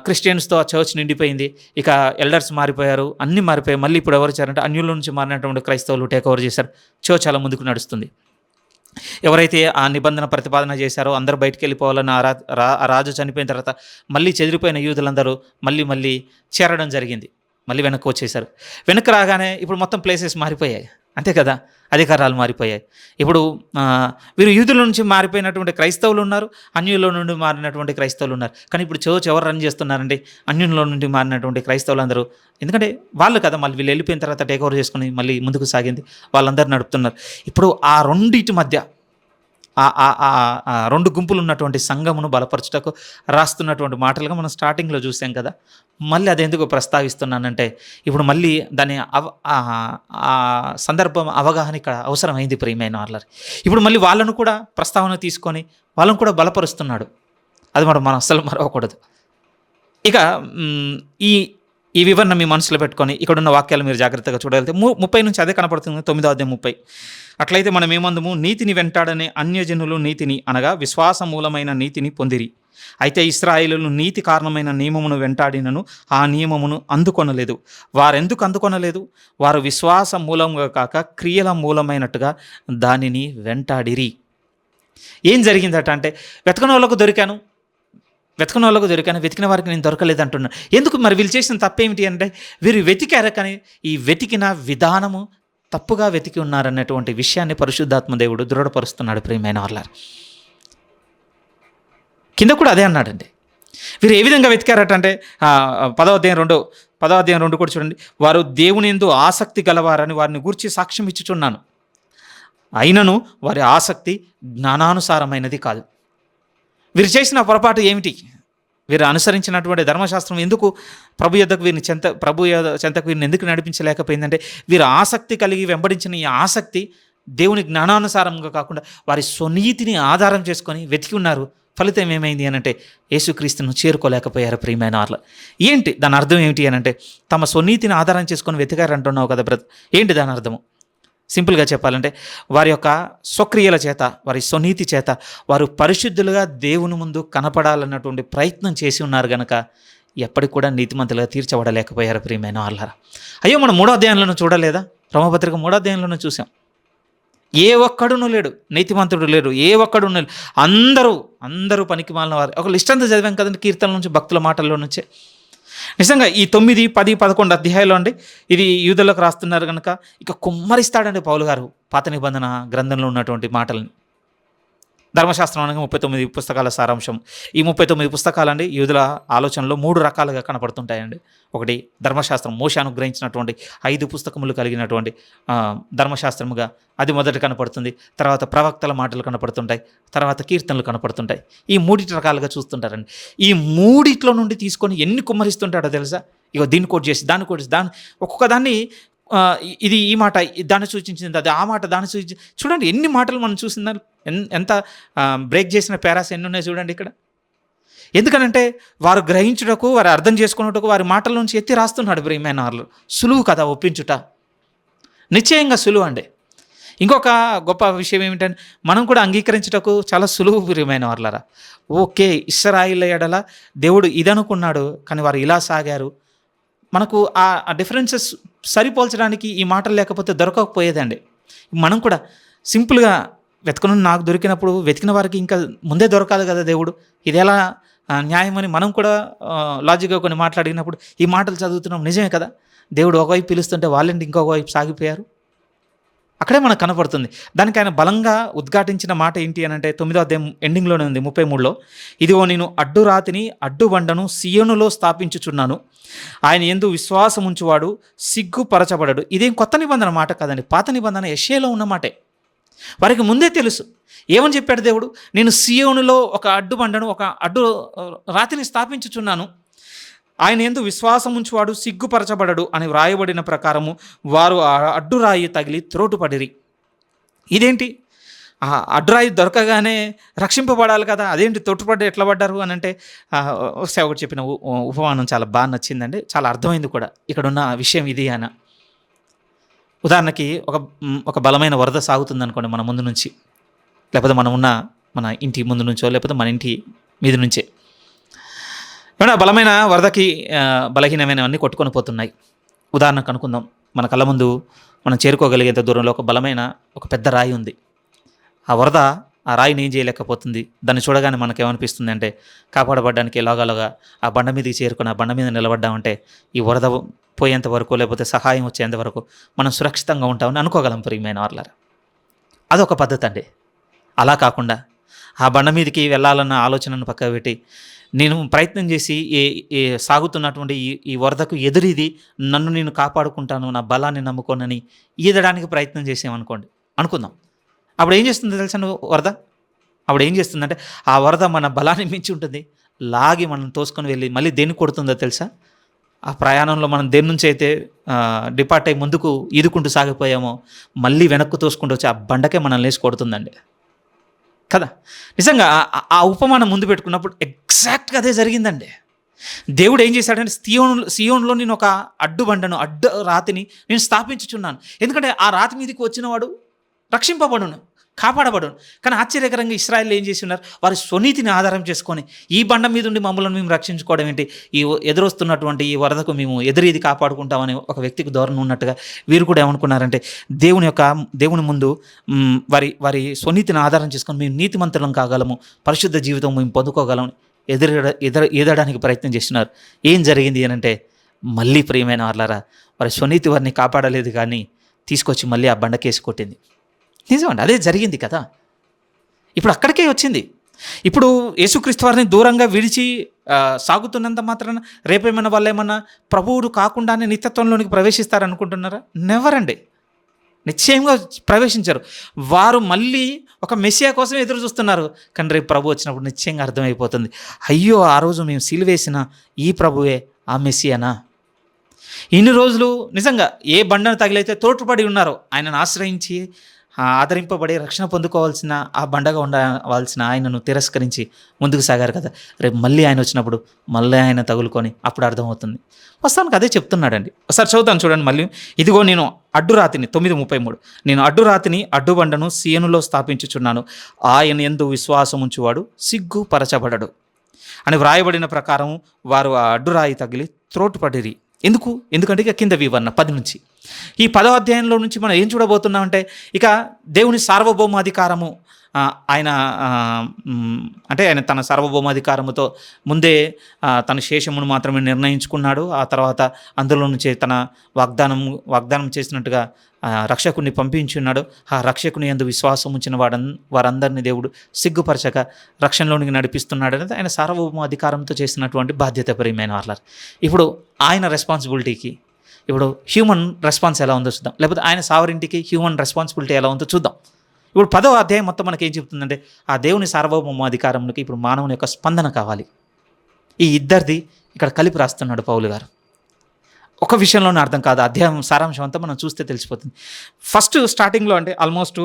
క్రిస్టియన్స్తో ఆ చర్చ్ నిండిపోయింది. ఇక ఎల్డర్స్ మారిపోయారు, అన్నీ మారిపోయాయి. మళ్ళీ ఇప్పుడు ఎవరు వచ్చారంటే అన్యుల్లో నుంచి మారినటువంటి క్రైస్తవులు టేక్ ఓవర్ చేశారు. చర్చ్ అలా ముందుకు నడుస్తుంది. ఎవరైతే ఆ నిబంధన ప్రతిపాదన చేశారో అందరూ బయటికి వెళ్ళిపోవాలని ఆ రాజు చనిపోయిన తర్వాత మళ్ళీ చెదిరిపోయిన యూదులందరూ మళ్ళీ చేరడం జరిగింది. మళ్ళీ వెనక్కి వచ్చేసారు. వెనక్కి రాగానే ఇప్పుడు మొత్తం ప్లేసెస్ మారిపోయాయి, అంతే కదా, అధికారాలు మారిపోయాయి. ఇప్పుడు వీరు యూదుల నుంచి మారిపోయినటువంటి క్రైస్తవులు ఉన్నారు, అన్యుల్లో నుండి మారినటువంటి క్రైస్తవులు ఉన్నారు. కానీ ఇప్పుడు చర్చ్ ఎవరు రన్ చేస్తున్నారండి? అన్యుల్లో నుండి మారినటువంటి క్రైస్తవులు అందరూ. ఎందుకంటే వాళ్ళు కదా మళ్ళీ వీళ్ళు వెళ్ళిపోయిన తర్వాత టేక్ ఓవర్ చేసుకుని మళ్ళీ ముందుకు సాగింది, వాళ్ళందరూ నడుపుతున్నారు. ఇప్పుడు ఆ రెండింటి మధ్య రెండు గుంపులు ఉన్నటువంటి సంఘమును బలపరచుటకు రాస్తున్నటువంటి మాటలుగా మనం స్టార్టింగ్లో చూసాం కదా. మళ్ళీ అదెందుకు ప్రస్తావిస్తున్నానంటే ఇప్పుడు మళ్ళీ దాని సందర్భం అవగాహన ఇక్కడ అవసరమైంది ప్రియమైన వాళ్ళకి. ఇప్పుడు మళ్ళీ వాళ్ళను కూడా ప్రస్తావన తీసుకొని వాళ్ళను కూడా బలపరుస్తున్నాడు. అది మనం అస్సలు మరవకూడదు. ఇక ఈ వివరణ మీ మనసులో పెట్టుకొని ఇక్కడున్న వాక్యాలు మీరు జాగ్రత్తగా చూడగలిగితే 30 నుంచి అదే కనపడుతుంది. 9వ అధ్యాయం 30. అట్లయితే మనం ఏమందుము, నీతిని వెంటాడనే అన్యజనులు నీతిని అనగా విశ్వాస మూలమైన నీతిని పొందిరి. అయితే ఇశ్రాయేలులు నీతి కారణమైన నియమమును వెంటాడినను ఆ నియమమును అందుకొనలేదు. వారెందుకు అందుకొనలేదు? వారు విశ్వాస మూలంగా కాక క్రియల మూలమైనట్టుగా దానిని వెంటాడిరి. ఏం జరిగిందట అంటే వెతకని వాళ్ళకు దొరికాను, వెతికిన వారికి నేను దొరకలేదు అంటున్నాను. ఎందుకు మరి వీళ్ళు చేసిన తప్పేమిటి అంటే వీరు వెతికారు, కానీ ఈ వెతికిన విధానము తప్పుగా వెతికి ఉన్నారన్నటువంటి విషయాన్ని పరిశుద్ధాత్మ దేవుడు దృఢపరుస్తున్నాడు ప్రియమైన వాళ్ళారు. కింద కూడా అదే అన్నాడండి. వీరు ఏ విధంగా వెతికారట అంటే 10వ అధ్యాయం 2 కూడా చూడండి. వారు దేవుని యందు ఆసక్తి గలవారని వారిని గూర్చి సాక్ష్యం ఇచ్చుచున్నాను, అయినను వారి ఆసక్తి జ్ఞానానుసారమైనది కాదు. వీరు చేసిన పొరపాటు ఏమిటి? వీరు అనుసరించినటువంటి ధర్మశాస్త్రం ఎందుకు ప్రభు చెంతకు వీరిని ఎందుకు నడిపించలేకపోయిందంటే, వీరు ఆసక్తి కలిగి వెంబడించిన ఈ ఆసక్తి దేవుని జ్ఞానానుసారంగా కాకుండా వారి స్వనీతిని ఆధారం చేసుకొని వెతికి ఉన్నారు. ఫలితం ఏమైంది అనంటే యేసుక్రీస్తును చేరుకోలేకపోయారు. ప్రియమైన వారు, ఏంటి దాని అర్థం ఏమిటి అనంటే, తమ స్వనీతిని ఆధారం చేసుకొని వెతికారు అంటున్నావు కదా బ్రదర్, ఏంటి దాని అర్థము? సింపుల్గా చెప్పాలంటే, వారి యొక్క స్వక్రియల చేత, వారి స్వనీతి చేత వారు పరిశుద్ధులుగా దేవుని ముందు కనపడాలన్నటువంటి ప్రయత్నం చేసి ఉన్నారు గనక ఎప్పటికి కూడా నీతిమంతులుగా తీర్చబడలేకపోయారు. ప్రియమైన వాళ్ళారా, అయ్యో మనం 3వ అధ్యాయంలోనూ చూడలేదా? రోమపత్రిక 3వ అధ్యాయంలోనూ చూసాం. ఏ ఒక్కడునూ లేడు, నీతిమంతుడు లేడు, ఏ ఒక్కడునూ లేడు. అందరూ పనికి మాలిన వారు. ఒక లిస్ట్ అంతా చదివాం కదండి, కీర్తనల నుంచి, భక్తుల మాటల్లో నుంచే. నిజంగా ఈ 9, 10, 11 అధ్యాయాలు అండి, ఇది యూదులకు రాస్తున్నారు కనుక ఇక కుమ్మరిస్తాడండి పౌలు గారు పాత నిబంధన గ్రంథంలో ఉన్నటువంటి మాటలని. ధర్మశాస్త్రం అనగా 39 పుస్తకాల సారాంశం. ఈ 39 పుస్తకాలండి యూదుల ఆలోచనలో 3 రకాలుగా కనపడుతుంటాయండి. ఒకటి ధర్మశాస్త్రం, మోషే అనుగ్రహించినటువంటి 5 పుస్తకములు కలిగినటువంటి ధర్మశాస్త్రముగా అది మొదట కనపడుతుంది. తర్వాత ప్రవక్తల మాటలు కనపడుతుంటాయి, తర్వాత కీర్తనలు కనపడుతుంటాయి. ఈ 3 రకాలుగా చూస్తుంటారండి. ఈ 3 నుండి తీసుకొని ఎన్ని కుమ్మరిస్తుంటాడో తెలుసా? ఇగో దీన్ని కోట్ చేసి, దాన్ని కోట్ చేసి, ఒక్కొక్క దాన్ని ఇది ఈ మాట దాన్ని సూచించింది, అది ఆ మాట దాన్ని సూచించి, చూడండి ఎన్ని మాటలు మనం చూసిందని, ఎంత బ్రేక్ చేసిన పారాస్ ఎన్ని ఉన్నాయి చూడండి ఇక్కడ. ఎందుకనంటే వారు గ్రహించుటకు, వారు అర్థం చేసుకున్నట్టుకు వారి మాటల నుంచి ఎత్తి రాస్తున్నాడు. ప్రియమైన వాళ్ళు, సులువు కదా ఒప్పించుట, నిశ్చయంగా సులువు అండి. ఇంకొక గొప్ప విషయం ఏమిటంటే, మనం కూడా అంగీకరించుటకు చాలా సులువు. ప్రియమైన వాళ్ళరా, ఓకే, ఇశ్రాయేలు ఎడల దేవుడు ఇదనుకున్నాడు కానీ వారు ఇలా సాగారు. మనకు ఆ డిఫరెన్సెస్ సరిపోల్చడానికి ఈ మాటలు లేకపోతే దొరకకపోయేదండి. మనం కూడా సింపుల్గా వెతకను, నాకు దొరికినప్పుడు వెతికిన వారికి ఇంకా ముందే దొరకాలి కదా దేవుడు, ఇది ఎలా న్యాయం అని మనం కూడా లాజిక్గా కొన్ని మాట్లాడినప్పుడు ఈ మాటలు చదువుతున్నాం, నిజమే కదా, దేవుడు ఒకవైపు పిలుస్తుంటే వాళ్ళంటి ఇంకొక వైపు సాగిపోయారు. అక్కడే మనకు కనపడుతుంది. దానికి ఆయన బలంగా ఉద్ఘాటించిన మాట ఏంటి అని అంటే 9వ అధ్యాయం ఎండింగ్లోనే ఉంది, 33లో. ఇదిగో నేను అడ్డురాతిని అడ్డుబండను సియోనులో స్థాపించుచున్నాను, ఆయన యందు విశ్వాసం ఉంచువాడు సిగ్గుపరచబడడు. ఇదేం కొత్త నిబంధన మాట కాదండి, పాత నిబంధన యెషయాలో ఉన్న మాటే. వారికి ముందే తెలుసు. ఏమని చెప్పాడు దేవుడు? నేను సియోనులో ఒక అడ్డుబండను, ఒక అడ్డు రాతిని స్థాపించుచున్నాను, ఆయన యందు విశ్వాసం ఉంచువాడు సిగ్గుపరచబడడు అని వ్రాయబడిన ప్రకారము వారు ఆ అడ్డురాయి తగిలి త్రోటుపడిరి. ఇదేంటి? అడ్డురాయి దొరకగానే రక్షింపబడాలి కదా, అదేంటి తొట్టుపడ్డ ఎట్లా పడ్డారు అని అంటే, సేవకుడు చెప్పిన ఉపమానం చాలా బాగా నచ్చిందండి, చాలా అర్థమైంది కూడా. ఇక్కడున్న విషయం ఇది అన్న. ఉదాహరణకి ఒక బలమైన వరద సాగుతుంది అనుకోండి మన ముందు నుంచి, లేకపోతే మన ఇంటి ముందు నుంచో, లేకపోతే మన ఇంటి మీద నుంచే. ఏమన్నా బలమైన వరదకి బలహీనమైనవన్నీ కొట్టుకొని పోతున్నాయి. ఉదాహరణకు అనుకుందాం, మన కళ్ళ ముందు మనం చేరుకోగలిగేంత దూరంలో ఒక పెద్ద రాయి ఉంది. ఆ రాయిని ఏం చేయలేకపోతుంది. దాన్ని చూడగానే మనకేమనిపిస్తుంది అంటే, కాపాడబడ్డానికి ఎలాగోలాగా ఆ బండ మీదకి చేరుకుని ఆ బండ మీద నిలబడ్డామంటే ఈ వరద పోయేంత వరకు, లేకపోతే సహాయం వచ్చేంత వరకు మనం సురక్షితంగా ఉంటామని అనుకోగలం. ప్రియమైన వాళ్ళారా, అదొక పద్ధతి అండి. అలా కాకుండా ఆ బండ మీదకి వెళ్ళాలన్న ఆలోచనను పక్కకు పెట్టి, నేను ప్రయత్నం చేసి సాగుతున్నటువంటి ఈ వరదకు ఎదురీది, నన్ను నేను కాపాడుకుంటాను, నా బలాన్ని నమ్ముకోనని ఈదడానికి ప్రయత్నం అనుకుందాం. అప్పుడు ఏం చేస్తుంది తెలుసా వరద? అప్పుడు ఏం చేస్తుందంటే, ఆ వరద మన బలాన్ని మించి ఉంటుంది, లాగి మనం తోసుకొని వెళ్ళి మళ్ళీ దేన్ని కొడుతుందో తెలుసా? ఆ ప్రయాణంలో మనం దేని నుంచి అయితే డిపార్ట్ అయ్యి ముందుకు ఈదుకుంటూ సాగిపోయామో మళ్ళీ వెనక్కు తోసుకుంటూ వచ్చి ఆ బండకే మనం లేచి కొడుతుందండి కదా. నిజంగా ఆ ఉపమానం ముందు పెట్టుకున్నప్పుడు ఎగ్జాక్ట్గా అదే జరిగిందండి. దేవుడు ఏం చేశాడంటే, సియోనులో నేను ఒక అడ్డు రాతిని నేను స్థాపించుచున్నాను. ఎందుకంటే ఆ రాతి మీదకి వచ్చినవాడు రక్షింపబడును, కాపాడబడును. కానీ ఆశ్చర్యకరంగా ఇశ్రాయేలు ఏం చేసి ఉన్నారు? వారి స్వనీతిని ఆధారం చేసుకొని ఈ బండ మీద ఉండి మమ్మల్ని మేము రక్షించుకోవడం ఏంటి, ఈ ఎదురొస్తున్నటువంటి ఈ వరదకు మేము ఎదురీది కాపాడుకుంటామని ఒక వ్యక్తికి ధోరణి ఉన్నట్టుగా వీరు కూడా ఏమనుకున్నారంటే, దేవుని ముందు వారి స్వనీతిని ఆధారం చేసుకొని మేము నీతిమంతులం కాగలము, పరిశుద్ధ జీవితం మేము పొందుకోగలము ఎదడానికి ప్రయత్నం చేస్తున్నారు. ఏం జరిగింది అని అంటే, మళ్ళీ ప్రియమైన వాళ్ళారా, వారి స్వనీతి వారిని కాపాడలేదు, కానీ తీసుకొచ్చి మళ్ళీ ఆ బండకేసి కొట్టింది. నిజమండి, అదే జరిగింది కదా. ఇప్పుడు అక్కడికే వచ్చింది. ఇప్పుడు యేసుక్రీస్తు వారిని దూరంగా విడిచి సాగుతున్నంత మాత్రాన రేపేమన్నా వాళ్ళేమన్నా ప్రభువుడు కాకుండానే నిత్యత్వంలోనికి ప్రవేశిస్తారనుకుంటున్నారా? నెవర్ అండి. నిశ్చయంగా ప్రవేశించరు. వారు మళ్ళీ ఒక మెస్సియా కోసం ఎదురు చూస్తున్నారు. కానీ రేపు ప్రభు వచ్చినప్పుడు నిశ్చయంగా అర్థమైపోతుంది. అయ్యో! ఆ రోజు మేము సిలువేసిన ఈ ప్రభువే ఆ మెస్సియానా? ఇన్ని రోజులు నిజంగా ఏ బండను తగిలైతే తోడ్పడి ఉన్నారో ఆయనను ఆశ్రయించి ఆదరింపబడి రక్షణ పొందుకోవాల్సిన ఆ బండగా ఉండవలసిన ఆయనను తిరస్కరించి ముందుకు సాగారు కదా. రేపు మళ్ళీ ఆయన వచ్చినప్పుడు మళ్ళీ ఆయన తగులుకొని అప్పుడు అర్థమవుతుంది. ప్రస్తుతానికి అదే చెప్తున్నాడండి. ఒకసారి చదువుతాను చూడండి మళ్ళీ. ఇదిగో నేను అడ్డురాతిని 9:33 నేను అడ్డురాతిని అడ్డుబండను సీయోనులో స్థాపించుచున్నాను, ఆయన యందు విశ్వాసం ఉంచువాడు సిగ్గుపరచబడడు అని వ్రాయబడిన ప్రకారం వారు ఆ అడ్డురాయి తగిలి త్రోటుపడిరి. ఎందుకంటే ఇక కింద వివరణ 10 నుంచి. ఈ 10వ అధ్యాయంలో నుంచి మనం ఏం చూడబోతున్నామంటే ఇక దేవుని సార్వభౌమాధికారము, ఆయన అంటే ఆయన తన సార్వభౌమాధికారముతో ముందే తన శేషమును మాత్రమే నిర్ణయించుకున్నాడు. ఆ తర్వాత అందులో నుంచి తన వాగ్దానం చేసినట్టుగా రక్షకుని పంపించున్నాడు. ఆ రక్షకుని యందు విశ్వాసం ఉంచిన వారందరినీ దేవుడు సిగ్గుపరచక రక్షణలోనికి నడిపిస్తున్నాడు అనేది ఆయన సార్వభౌమ అధికారంతో చేసినటువంటి బాధ్యతపరమైన వాళ్ళ. ఇప్పుడు ఆయన రెస్పాన్సిబిలిటీకి ఇప్పుడు హ్యూమన్ రెస్పాన్స్ ఎలా ఉందో చూద్దాం, లేకపోతే ఆయన సావరింటికి హ్యూమన్ రెస్పాన్సిబిలిటీ ఎలా ఉందో చూద్దాం. ఇప్పుడు 10వ అధ్యాయం మొత్తం మనకి ఏం చెప్తుందంటే ఆ దేవుని సార్వభౌమ అధికారంలోకి ఇప్పుడు మానవుని యొక్క స్పందన కావాలి. ఈ ఇద్దరిది ఇక్కడ కలిపి రాస్తున్నాడు పౌలు గారు. ఒక విషయంలోనే అర్థం కాదు, అధ్యాయం సారాంశం అంతా మనం చూస్తే తెలిసిపోతుంది. ఫస్ట్ స్టార్టింగ్లో అంటే ఆల్మోస్ట్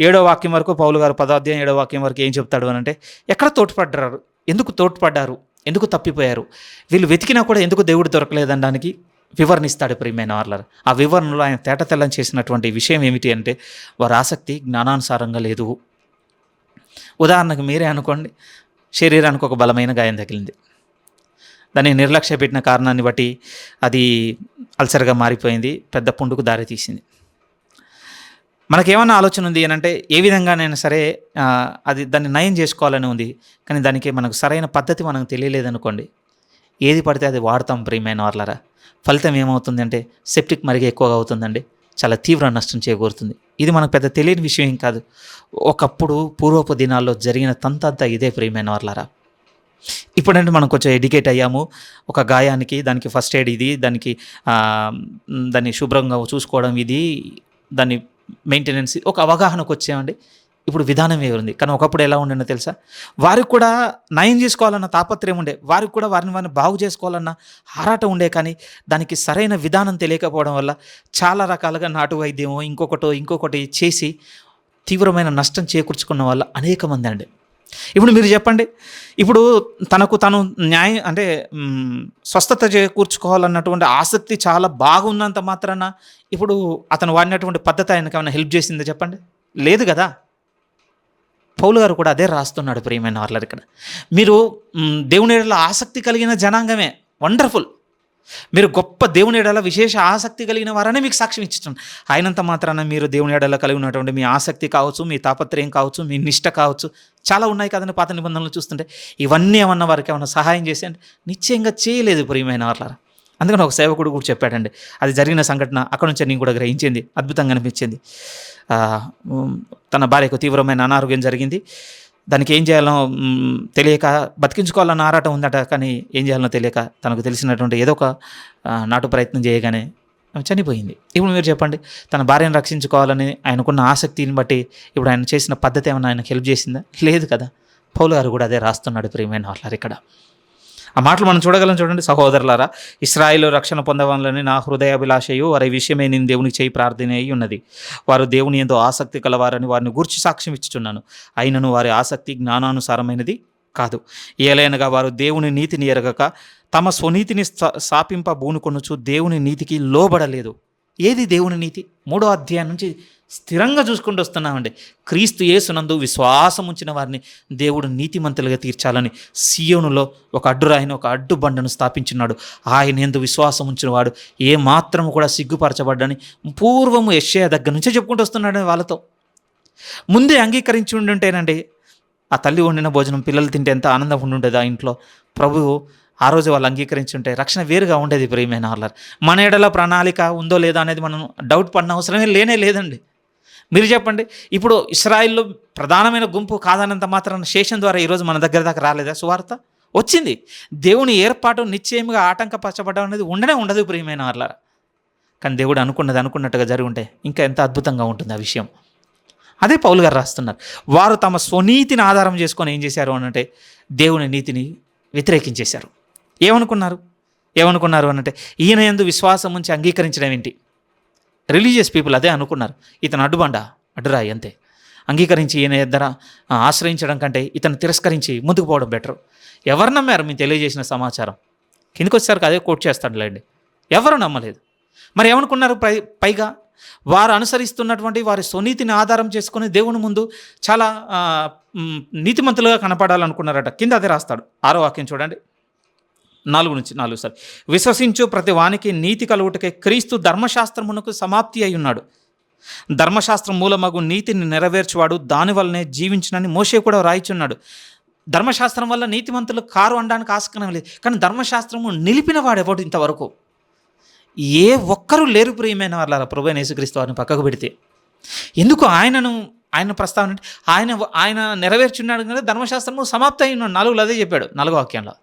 7వ వాక్యం వరకు పౌలు గారు 10వ అధ్యాయం 7వ వాక్యం వరకు ఏం చెప్తాడు అని అంటే ఎక్కడ తోడ్పడ్డారు, ఎందుకు తోడ్పడ్డారు, ఎందుకు తప్పిపోయారు, వీళ్ళు వెతికినా కూడా ఎందుకు దేవుడు దొరకలేదనడానికి వివరణిస్తాడు ప్రియమైన వాళ్ళ. ఆ వివరణలో ఆయన తేటతెల్లం చేసినటువంటి విషయం ఏమిటి అంటే వారి ఆసక్తి జ్ఞానానుసారంగా లేదు. ఉదాహరణకు మీరే అనుకోండి, శరీరానికి ఒక బలమైన గాయం తగిలింది, దాన్ని నిర్లక్ష్య పెట్టిన కారణాన్ని బట్టి అది అల్సర్గా మారిపోయింది, పెద్ద పుండుకు దారి తీసింది. మనకేమన్నా ఆలోచన ఉంది అని అంటే ఏ విధంగానైనా సరే అది దాన్ని నయం చేసుకోవాలని ఉంది, కానీ దానికి మనకు సరైన పద్ధతి మనకు తెలియలేదనుకోండి, ఏది పడితే అది వాడతాం ప్రియమైన వాళ్ళరా. ఫలితం ఏమవుతుంది అంటే సెప్టిక్ మరిగా ఎక్కువగా అవుతుందండి, చాలా తీవ్ర నష్టం చేకూరుతుంది. ఇది మనకు పెద్ద తెలియని విషయం ఏం కాదు. ఒకప్పుడు పూర్వపు దినాల్లో జరిగిన తంతంతా ఇదే ప్రియమైన వాళ్ళరా. ఇప్పుడంటే మనం కొంచెం ఎడ్యుకేట్ అయ్యాము. ఒక గాయానికి దానికి ఫస్ట్ ఎయిడ్ ఇది, దాన్ని శుభ్రంగా చూసుకోవడం ఇది, దాన్ని మెయింటెనెన్స్, ఒక అవగాహనకు వచ్చామండి. ఇప్పుడు విధానం ఉంది. కానీ ఒకప్పుడు ఎలా ఉండేనో తెలుసా, వారికి కూడా నయం చేసుకోవాలన్న తాపత్రయం ఉండే, వారికి కూడా వారిని బాగు చేసుకోవాలన్న ఆరాటం ఉండే, కానీ దానికి సరైన విధానం తెలియకపోవడం వల్ల చాలా రకాలుగా నాటు వైద్యమో ఇంకొకటి చేసి తీవ్రమైన నష్టం చేకూర్చుకున్న వల్ల అనేక మంది అండి. ఇప్పుడు మీరు చెప్పండి, ఇప్పుడు తనకు తను న్యాయం అంటే స్వస్థత చేకూర్చుకోవాలన్నటువంటి ఆసక్తి చాలా బాగున్నంత మాత్రాన ఇప్పుడు అతను వాడినటువంటి పద్ధతి ఆయనకు ఏమైనా హెల్ప్ చేసిందో చెప్పండి? లేదు కదా. పౌలు గారు కూడా అదే రాస్తున్నాడు ప్రియమైన వాళ్ళ. ఇక్కడ మీరు దేవుని ఎడల ఆసక్తి కలిగిన జనాంగమే, వండర్ఫుల్. మీరు గొప్ప దేవుని ఎడల విశేష ఆసక్తి కలిగిన వారనే మీకు సాక్ష్యం ఇచ్చాను. అయినంత మాత్రాన మీరు దేవుని ఎడల కలిగి ఉన్నటువంటి మీ ఆసక్తి కావచ్చు, మీ తాపత్రయం కావచ్చు, మీ నిష్ట కావచ్చు, చాలా ఉన్నాయి కదండి పాత నిబంధనలు చూస్తుంటే. ఇవన్నీ ఏమన్నా వారికి ఏమన్నా సహాయం చేసి అంటే నిశ్చయంగా చేయలేదు ప్రియమైన వాళ్ళ. అందుకని ఒక సేవకుడు కూడా చెప్పాడండి, అది జరిగిన సంఘటన అక్కడ నుంచి నేను కూడా గ్రహించింది, అద్భుతంగా అనిపించింది. తన భార్యకు తీవ్రమైన అనారోగ్యం జరిగింది, దానికి ఏం చేయాలో తెలియక బతికించుకోవాలన్న ఆరాటం ఉందట, కానీ ఏం చేయాలనో తెలియక తనకు తెలిసినటువంటి ఏదో ఒక నాటు ప్రయత్నం చేయగానే చనిపోయింది. ఇప్పుడు మీరు చెప్పండి, తన భార్యను రక్షించుకోవాలని ఆయనకున్న ఆసక్తిని బట్టి ఇప్పుడు ఆయన చేసిన పద్ధతి ఏమైనా ఆయనకు హెల్ప్ చేసిందా? లేదు కదా. పౌలు గారు కూడా అదే రాస్తున్నాడు ప్రియమైన వాళ్ళారు. ఇక్కడ ఆ మాటలు మనం చూడగలం. చూడండి, సహోదరులారా, ఇశ్రాయేలు రక్షణ పొందవాలని నా హృదయాభిలాషయు వారి విషయమే నేను దేవునికి చేయి ప్రార్థన అయి ఉన్నది. వారు దేవుని ఎంతో ఆసక్తి కలవారని వారిని గూర్చి సాక్ష్యం ఇచ్చుచున్నాను. అయినను వారి ఆసక్తి జ్ఞానానుసారమైనది కాదు. ఏలైనగా వారు దేవుని నీతిని ఎరగక తమ స్వనీతిని శాపింప బూనుకొనుచు దేవుని నీతికి లోబడలేదు. ఏది దేవుని నీతి? 3వ అధ్యాయం నుంచి స్థిరంగా చూసుకుంటూ వస్తున్నామండి. క్రీస్తు యేసునందు విశ్వాసం ఉంచిన వారిని దేవుడు నీతిమంతులుగా తీర్చాలని సియోనులో ఒక అడ్డురాయిని, ఒక అడ్డుబండను స్థాపించున్నాడు. ఆయన యందు విశ్వాసం ఉంచిన వాడు ఏ మాత్రము కూడా సిగ్గుపరచబడ్డని పూర్వము యెషయా దగ్గర నుంచే చెప్పుకుంటూ వస్తున్నాడు. వాళ్ళతో ముందే అంగీకరించి ఉండుంటేనండి ఆ తల్లి వండిన భోజనం పిల్లలు తింటే ఎంత ఆనందం ఉండుండేది ఆ ఇంట్లో. ప్రభువు ఆ రోజు వాళ్ళు అంగీకరించి ఉంటే రక్షణ వేరుగా ఉండేది ప్రియమైన వాళ్ళ. మన ఎడల ప్రణాళిక ఉందో లేదో అనేది మనం డౌట్ పడిన అవసరమే లేనే లేదండి. మీరు చెప్పండి. ఇప్పుడు ఇశ్రాయేల్‌లో ప్రధానమైన గుంపు కాదన్నంత మాత్రాన శేషం ద్వారా ఈరోజు మన దగ్గర దాకా రాలేదా సువార్త? వచ్చింది. దేవుని ఏర్పాటు నిశ్చయముగా ఆటంకపరచబడడం అనేది ఉండనే ఉండదు ప్రియమైన వారలారా. కానీ దేవుడు అనుకున్నది అనుకున్నట్టుగా జరిగుంటే ఇంకా ఎంత అద్భుతంగా ఉంటుంది ఆ విషయం. అదే పౌలు గారు రాస్తున్నారు. వారు తమ స్వనీతిని ఆధారం చేసుకొని ఏం చేశారు అనంటే దేవుని నీతిని వ్యతిరేకించేశారు. ఏమనుకున్నారు? ఏమనుకున్నారు అనంటే ఈయన యందు విశ్వాసం ఉంచి అంగీకరించడం ఏంటి? రిలీజియస్ పీపుల్ అదే అనుకున్నారు. ఇతను అడ్డుబండ, అడ్డురాయి అంతే. అంగీకరించి ఈయన ఎద్దర ఆశ్రయించడం కంటే ఇతను తిరస్కరించి ముందుకు పోవడం బెటర్. ఎవరు నమ్మారు మేము తెలియజేసిన సమాచారం? కిందకి వచ్చేసరికి అదే కోట్ చేస్తాడులేండి. ఎవరు నమ్మలేదు. మరి ఏమనుకున్నారు? పైగా వారు అనుసరిస్తున్నటువంటి వారి స్వనీతిని ఆధారం చేసుకొని దేవుని ముందు చాలా నీతిమంతులుగా కనపడాలనుకున్నారట. కింద అదే రాస్తాడు. 6వ వాక్యం చూడండి, 4 సార్. విశ్వసించు ప్రతి వానికి నీతి కలుగుటకే క్రీస్తు ధర్మశాస్త్రమునకు సమాప్తి అయి ఉన్నాడు. ధర్మశాస్త్రం మూలమగు నీతిని నెరవేర్చువాడు దాని వల్లనే జీవించునని మోషే కూడా రాయిచున్నాడు. ధర్మశాస్త్రం వల్ల నీతిమంతులు కారు అనడానికి ఆస్కారం లేదు. కానీ ధర్మశాస్త్రము నిలిపిన వాడెవడు ఇంతవరకు? ఏ ఒక్కరూ లేరు ప్రియమైన వాళ్ళ ప్రభువైన యేసుక్రీస్తు వారిని పక్కకు పెడితే. ఎందుకు ఆయన ప్రస్తావన అంటే ఆయన నెరవేర్చున్నాడు కదా, ధర్మశాస్త్రము సమాప్తి అయి ఉన్నాడు. 4లో అదే చెప్పాడు, 4వ వాక్యంలో.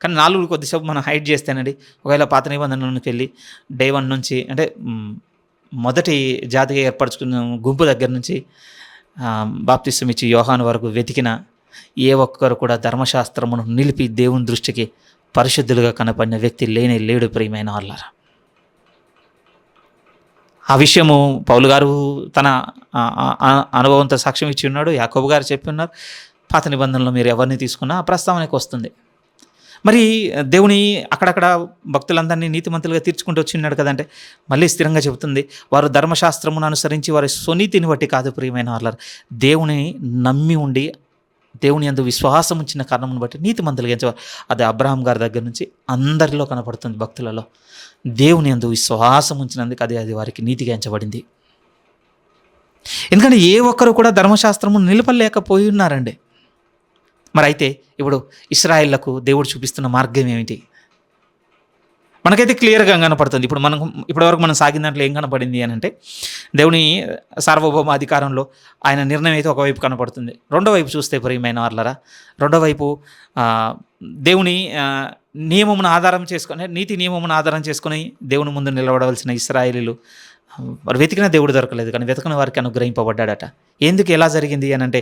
కానీ 4 కొద్దిసేపు మనం హైడ్ చేస్తేనండి, ఒకవేళ పాత నిబంధనలోకి వెళ్ళి డే 1 నుంచి అంటే మొదటి జాతిగా ఏర్పరచుకున్న గుంపు దగ్గర నుంచి బాప్తిస్తం ఇచ్చి యోహాను వరకు వెతికిన ఏ ఒక్కరు కూడా ధర్మశాస్త్రమును నిలిపి దేవుని దృష్టికి పరిశుద్ధులుగా కనపడిన వ్యక్తి లేడు ప్రియమైన వాళ్ళారా. ఆ విషయము పౌలు గారు తన అనుభవంతో సాక్ష్యం ఇచ్చి ఉన్నాడు. యాకోబు గారు చెప్పి ఉన్నారు. పాత నిబంధనలో మీరు ఎవరిని తీసుకున్నా ఆ ప్రస్తావనకు వస్తుంది. మరి దేవుని అక్కడక్కడ భక్తులందరినీ నీతిమంతులుగా తీర్చుకుంటూ వచ్చిన్నాడు కదంటే, మళ్ళీ స్థిరంగా చెబుతుంది, వారు ధర్మశాస్త్రమును అనుసరించి వారి స్వనీతిని బట్టి కాదు ప్రియమైన వాళ్ళ, దేవుని నమ్మి ఉండి దేవుని యందు విశ్వాసం ఉంచిన కారణమును బట్టి నీతిమంతులుగా ఎంచేవారు. అది అబ్రహాం గారి దగ్గర నుంచి అందరిలో కనపడుతుంది. భక్తులలో దేవుని యందు విశ్వాసం ఉంచినందుకు అది వారికి నీతిగా ఎంచబడింది. ఎందుకంటే ఏ ఒక్కరు కూడా ధర్మశాస్త్రము నిలపలేకపోయి ఉన్నారండి. మరి అయితే ఇప్పుడు ఇశ్రాయేళ్లకు దేవుడు చూపిస్తున్న మార్గం ఏమిటి? మనకైతే క్లియర్గా కనపడుతుంది. ఇప్పటివరకు మనం సాగిన దాంట్లో ఏం కనపడింది అని అంటే, దేవుని సార్వభౌమ అధికారంలో ఆయన నిర్ణయం అయితే ఒకవైపు కనపడుతుంది. రెండో వైపు చూస్తే ప్రియమైన వాళ్ళరా, రెండో వైపు దేవుని నియమమును ఆధారం చేసుకొని, నీతి నియమమును ఆధారం చేసుకొని దేవుని ముందు నిలబడవలసిన ఇశ్రాయేలీలు వారు వెతికిన దేవుడు దొరకలేదు, కానీ వెతకని వారికి అనుగ్రహింపబడ్డాడట. ఎందుకు ఎలా జరిగింది అని అంటే,